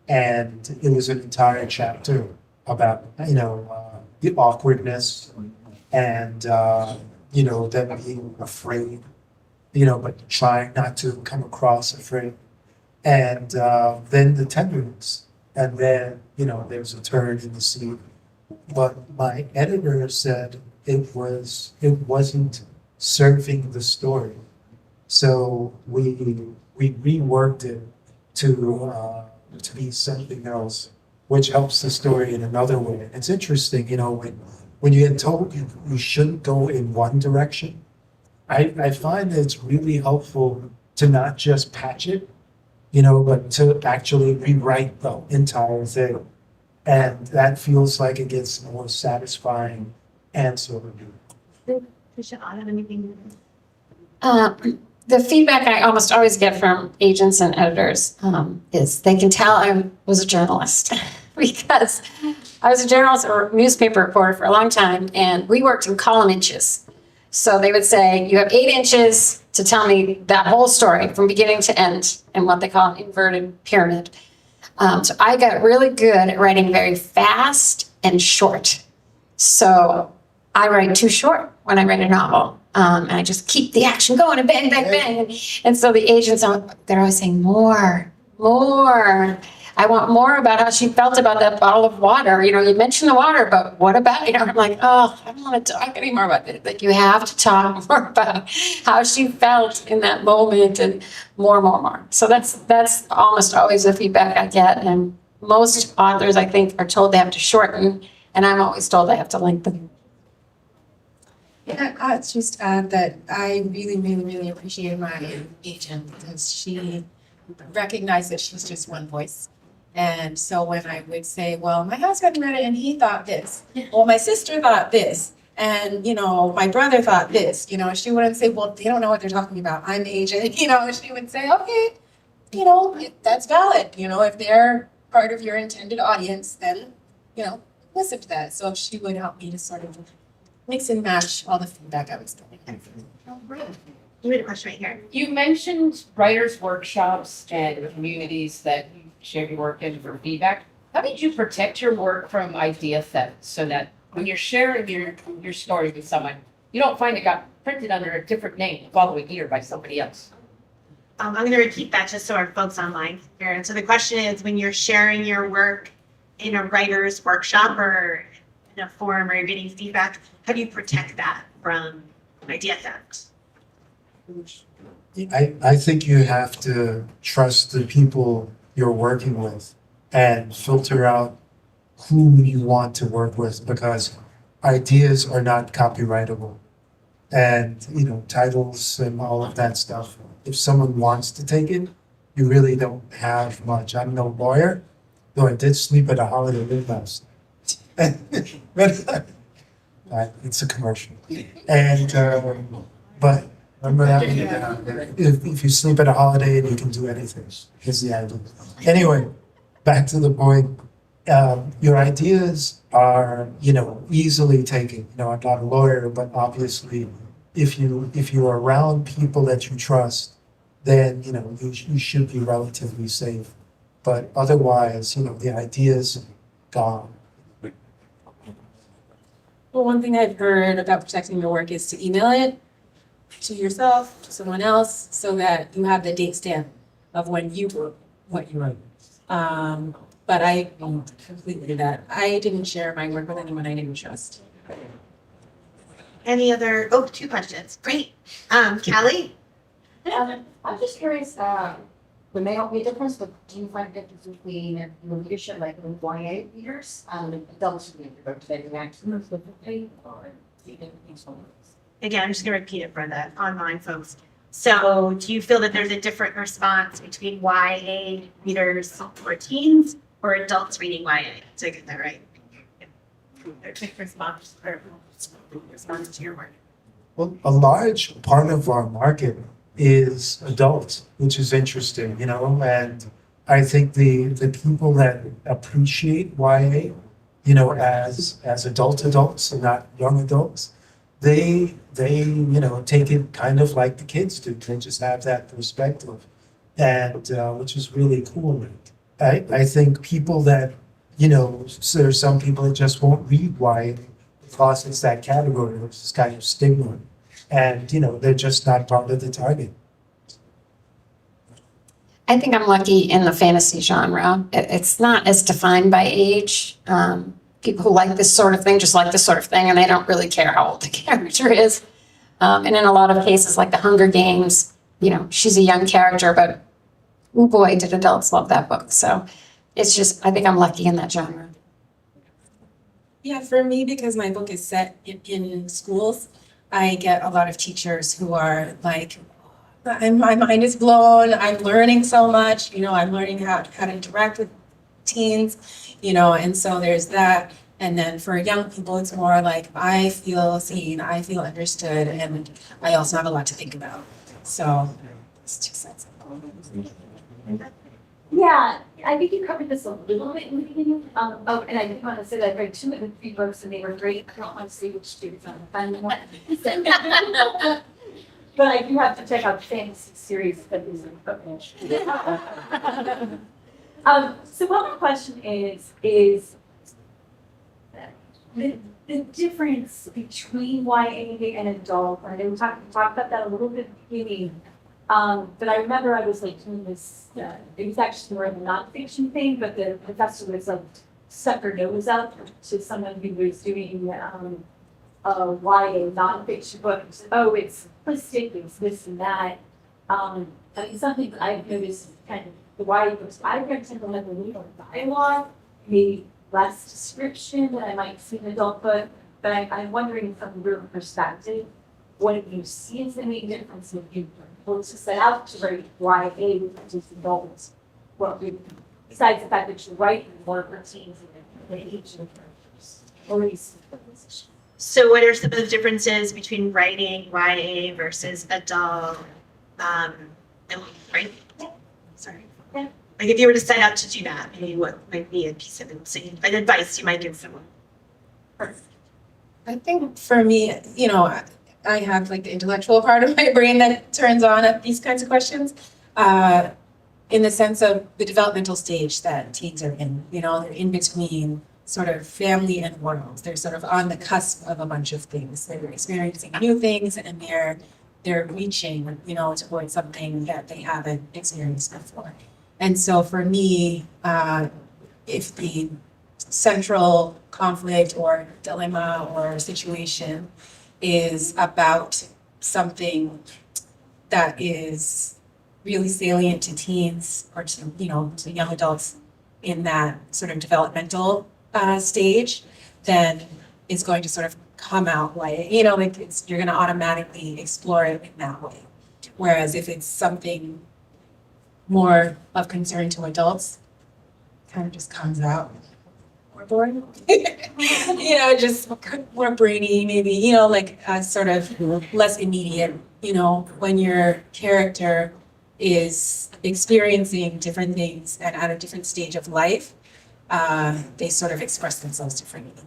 S3: and it was an entire chapter about, the awkwardness and, them being afraid, but trying not to come across afraid. And then the tenderness. And then, there's a turn in the scene. But my editor said it wasn't serving the story. So we reworked it to be something else, which helps the story in another way. It's interesting, when you get told you shouldn't go in one direction, I find that it's really helpful to not just patch it, but to actually rewrite the entire thing. And that feels like it gets a more satisfying answer.
S2: Trisha, Autumn, anything?
S4: The feedback I almost always get from agents and editors is they can tell I was a journalist because I was a journalist or newspaper reporter for a long time, and we worked in column inches. So they would say, you have 8 inches to tell me that whole story from beginning to end in what they call an inverted pyramid. So I got really good at writing very fast and short. So I write too short when I write a novel. And I just keep the action going and bang, bang, bang. And so the agents, they're always saying, more. I want more about how she felt about that bottle of water. You know, you mentioned the water, but what about, you know, I'm like, oh, I don't want to talk anymore about it. Like, you have to talk more about how she felt in that moment and more. So that's almost always the feedback I get. And most authors, I think, are told they have to shorten, and I'm always told I have to lengthen.
S5: Yeah, I'll just add that I really appreciated my agent because she recognized that she's just one voice. And so when I would say, well, my husband read it and he thought this, well, my sister thought this, and, you know, my brother thought this, you know, she wouldn't say, well, they don't know what they're talking about. I'm the agent, you know, she would say, okay, you know, that's valid. You know, if they're part of your intended audience, then, you know, listen to that. So she would help me to sort of mix and match all the feedback I was getting.
S2: You had a question right here.
S7: You mentioned writers' workshops and communities that you share your work in for feedback. How did you protect your work from idea theft so that when you're sharing your story with someone, you don't find it got printed under a different name the following year by somebody else?
S2: I'm going to repeat that just so our folks online hear. And so the question is, when you're sharing your work in a writer's workshop or in a forum or you're getting feedback, how do you protect that from idea theft?
S3: I think you have to trust the people you're working with and filter out who you want to work with, because ideas are not copyrightable. And, you know, titles and all of that stuff, if someone wants to take it, you really don't have much. I'm no lawyer, though I did sleep at a Holiday Inn last night. It's a commercial. And, but remember that? If you sleep at a Holiday Inn, you can do anything, is the idea. Anyway, back to the point. Your ideas are, you know, easily taken. You know, I'm not a lawyer, but obviously, if you are around people that you trust, then, you know, you should be relatively safe. But otherwise, you know, the idea's gone.
S5: Well, one thing I've heard about protecting your work is to email it to yourself, to someone else, so that you have the date stamp of when you wrote what you wrote. But I completely do that. I didn't share my work with anyone I didn't trust.
S2: Any other, two questions. Great. Callie?
S8: I'm just curious, there may not be a difference, but do you find a difference between your leadership, like the YA readers and adults readers? Do they react to those differently, or do you think it's one?
S2: Again, I'm just going to repeat it for the online folks. So do you feel that there's a different response between YA readers or teens or adults reading YA? Did I get that right? There's a response to your work.
S3: Well, a large part of our market is adults, which is interesting, you know, and I think the people that appreciate YA, you know, as adults and not young adults, they you know, take it kind of like the kids do. They just have that perspective, and which is really cool. I think people that, you know, so there's some people that just won't read YA because it's that category, which is kind of stigma. And, you know, they're just not part of the target.
S4: I think I'm lucky in the fantasy genre. It's not as defined by age. People who like this sort of thing just like this sort of thing, and they don't really care how old the character is. And in a lot of cases, like the Hunger Games, you know, she's a young character, but oh boy, did adults love that book. So it's just, I think I'm lucky in that genre.
S5: Yeah, for me, because my book is set in schools, I get a lot of teachers who are like, my mind is blown, I'm learning so much, you know, I'm learning how to interact with teens, you know, and so there's that. And then for young people, it's more like, I feel seen, I feel understood, and I also have a lot to think about. So it's 2 cents.
S8: Yeah, I think you covered this a little bit in the beginning. And I did want to say that I read 2 of the 3 books and they were great. I don't want to say which students I'm finding one. But I do have to check out the fantasy series that is in book.
S9: So what my question is the difference between YA and adult. I know we talked about that a little bit at the beginning. But I remember I was like doing this, it was actually more of a nonfiction thing, but the professor was like stuck her nose up to someone who was doing a YA nonfiction book. Oh, it's simplistic, it's this and that. I mean, something that I've noticed kind of the YA books I read tend to have a little dialogue, maybe less description than I might see in an adult book. But I'm wondering from your perspective, what do you see as the main difference if you were to set out to write YA with just adults? What would, besides the fact that you're writing more for teens and age and or
S2: So what are some of the differences between writing YA versus adult? Right? Sorry.
S9: Yeah.
S2: Like if you were to set out to do that, maybe what might be a piece of advice you might give someone?
S5: I think for me, you know, I have like the intellectual part of my brain that turns on at these kinds of questions, in the sense of the developmental stage that teens are in. You know, they're in between sort of family and world. They're sort of on the cusp of a bunch of things. They're experiencing new things, and they're reaching, you know, towards something that they haven't experienced before. And so for me, if the central conflict or dilemma or situation is about something that is really salient to teens or to, you know, to young adults in that sort of developmental stage, then it's going to sort of come out way, you know, like you're going to automatically explore it in that way. Whereas if it's something more of concern to adults, kind of just comes out more boring. You know, just more brainy, maybe, you know, like sort of less immediate, you know, when your character is experiencing different things and at a different stage of life, they sort of express themselves differently.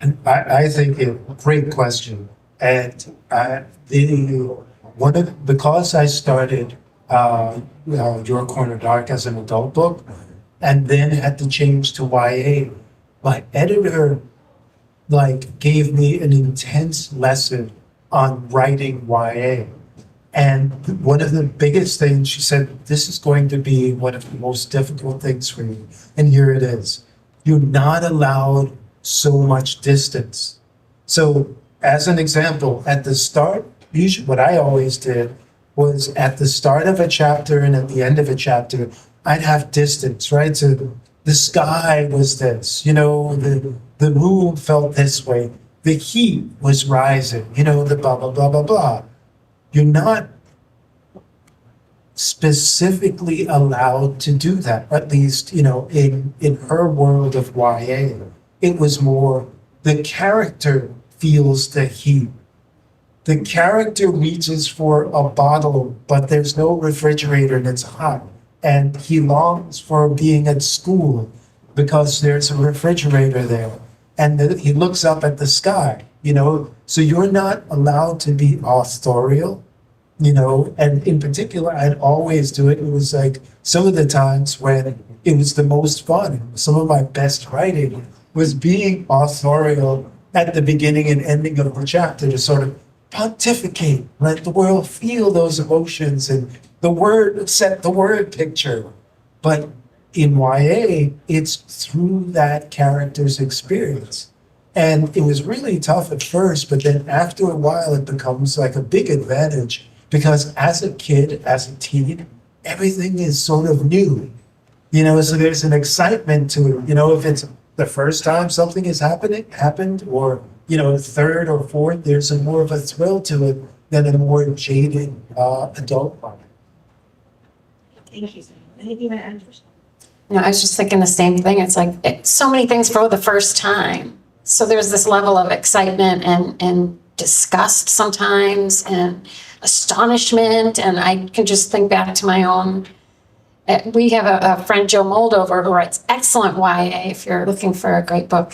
S3: And I think a great question. And because I started Your Corner Dark as an adult book, and then had to change to YA, my editor gave me an intense lesson on writing YA. And one of the biggest things, she said, this is going to be one of the most difficult things for you. And here it is. You're not allowed so much distance. So as an example, at the start, usually what I always did was at the start of a chapter and at the end of a chapter, I'd have distance, right? So the sky was this, you know, the room felt this way. The heat was rising, you know, the blah, blah, blah, blah, blah. You're not specifically allowed to do that, at least, you know, in her world of YA. It was more the character feels the heat. The character reaches for a bottle, but there's no refrigerator and it's hot. And he longs for being at school because there's a refrigerator there. And he looks up at the sky, you know. So you're not allowed to be authorial, you know. And in particular, I'd always do it. It was like some of the times when it was the most fun. Some of my best writing was being authorial at the beginning and ending of the chapter to sort of pontificate, let the world feel those emotions and the word, set the word picture. But in YA, it's through that character's experience. And it was really tough at first, but then after a while, it becomes like a big advantage because as a kid, as a teen, everything is sort of new, you know, so there's an excitement to it. You know, if it's the first time something has happened, or, you know, third or fourth, there's more of a thrill to it than a more jaded adult one.
S2: Thank you. Anything you want to add?
S4: You know, I was just thinking the same thing. It's like so many things for the first time. So there's this level of excitement and disgust sometimes and astonishment. And I can just think back to my own. We have a friend, Joe Moldover, who writes excellent YA if you're looking for a great book.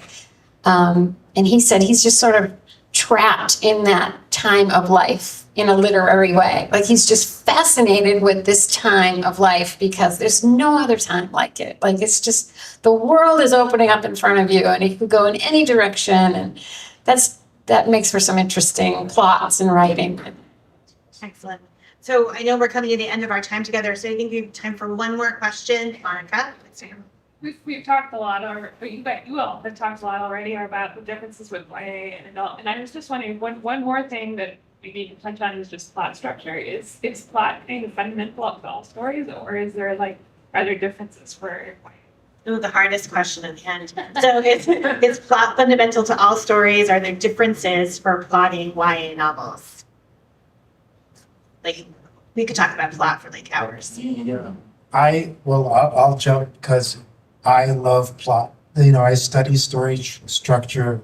S4: And he said he's just sort of trapped in that time of life in a literary way. Like he's just fascinated with this time of life because there's no other time like it. Like it's just, the world is opening up in front of you and it could go in any direction. And that makes for some interesting plots and writing.
S2: Excellent. So I know we're coming to the end of our time together, so I think we have time for one more question. Monica?
S9: We've talked a lot, or you all have talked a lot already about the differences with YA and adult. And I was just wondering, one more thing that we need to touch on is just plot structure. Is plot kind of fundamental to all stories, or is there are there differences for YA?
S2: Oh, the hardest question at the end. So is plot fundamental to all stories? Are there differences for plotting YA novels? Like, we could talk about plot for like hours.
S3: Yeah. I'll jump because I love plot. I study story structure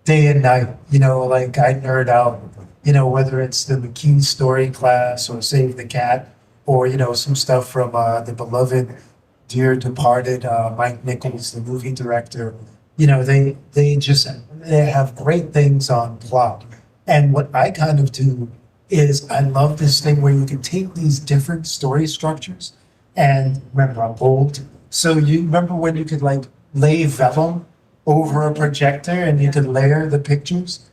S3: day and night. Like I nerd out, whether it's the McKee story class or Save the Cat or, some stuff from the beloved dear departed Mike Nichols, the movie director. They have great things on plot. And what I kind of do is I love this thing where you can take these different story structures and remember I'm old. So you remember when you could like lay vellum over a projector and you could layer the pictures?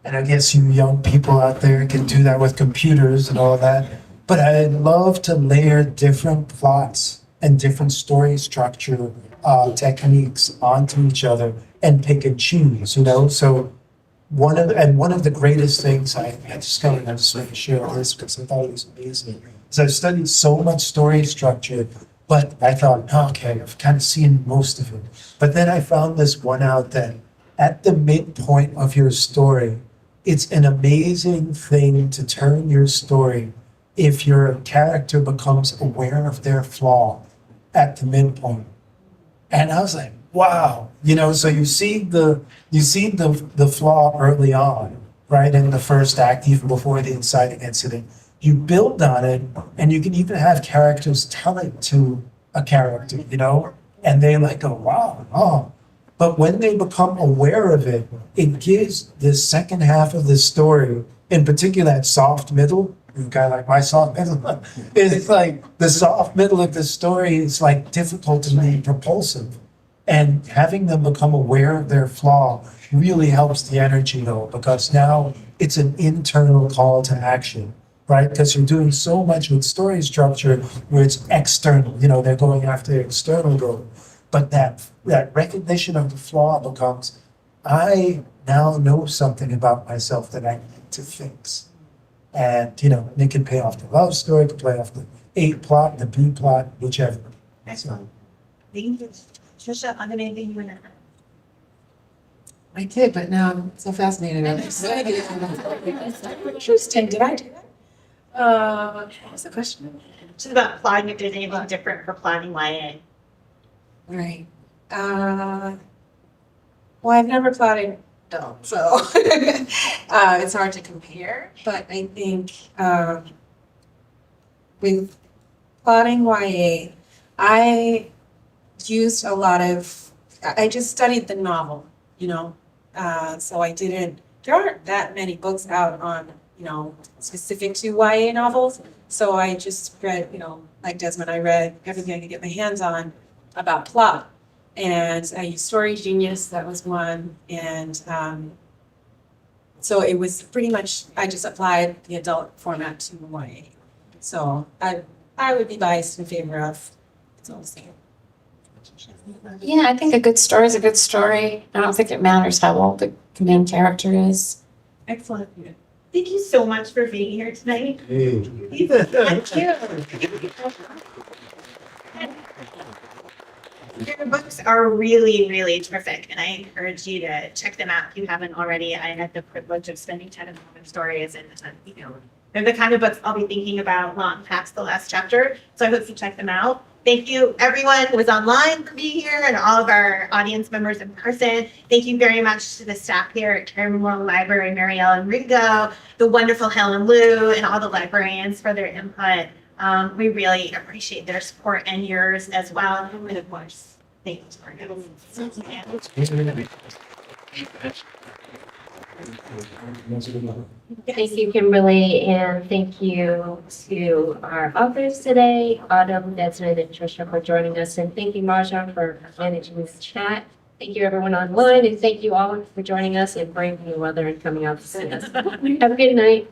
S3: And I guess you young people out there can do that with computers and all that. But I love to layer different plots and different story structure techniques onto each other and pick and choose, So one of the greatest things I discovered, I just want to share this because I thought it was amazing, is I've studied so much story structure, but I thought, okay, I've kind of seen most of it. But then I found this one out that at the midpoint of your story, it's an amazing thing to turn your story if your character becomes aware of their flaw at the midpoint. And I was like, wow, so you see the flaw early on, right? In the first act, even before the inciting incident. You build on it, and you can even have characters tell it to a character, and they like go, wow, oh. But when they become aware of it, it gives the second half of the story, in particular that soft middle, a guy like my soft middle, it's like the soft middle of the story is like difficult and really propulsive. And having them become aware of their flaw really helps the energy though, because now it's an internal call to action, right? Because you're doing so much with story structure where it's external, they're going after external goal. But that recognition of the flaw becomes, I now know something about myself that I need to fix. And, it can pay off the love story, it can play off the A plot, the B plot, whichever.
S2: Excellent. Thank you. Trisha, on anything you want to add?
S5: I did, but now I'm so fascinated. I'm excited. Interesting. Did I do that? What was the question?
S2: Just about plotting, if there's anything different for plotting YA.
S5: Right. Well, I've never plotted adult, so it's hard to compare. But I think with plotting YA, I used a lot of, I just studied the novel, so I didn't, there aren't that many books out on, specific to YA novels. So I just read, like Desmond, I read everything I could get my hands on about plot. And I used Story Genius, that was one. And so it was pretty much, I just applied the adult format to YA. So I would be biased in favor of, it's all the same.
S4: Yeah, I think a good story is a good story. I don't think it matters how old the main character is.
S2: Excellent. Thank you so much for being here tonight.
S3: Hey.
S2: Thank you. Your books are really, really terrific, and I encourage you to check them out if you haven't already. I had the privilege of spending time in the stories, and they're the kind of books I'll be thinking about long past the last chapter. So I hope you check them out. Thank you, everyone who was online for being here, and all of our audience members in person. Thank you very much to the staff here at Cary Memorial Library, Marielle and Ringo, the wonderful Helen Liu, and all the librarians for their input. We really appreciate their support and yours as well. And of course, thank you.
S1: Thank you, Kimberly, and thank you to our authors today, Autumn, Desmond, and Tricia for joining us, and thank you, Marjan, for managing this chat. Thank you, everyone online, and thank you all for joining us and braving the weather and coming out to see us. Have a good night.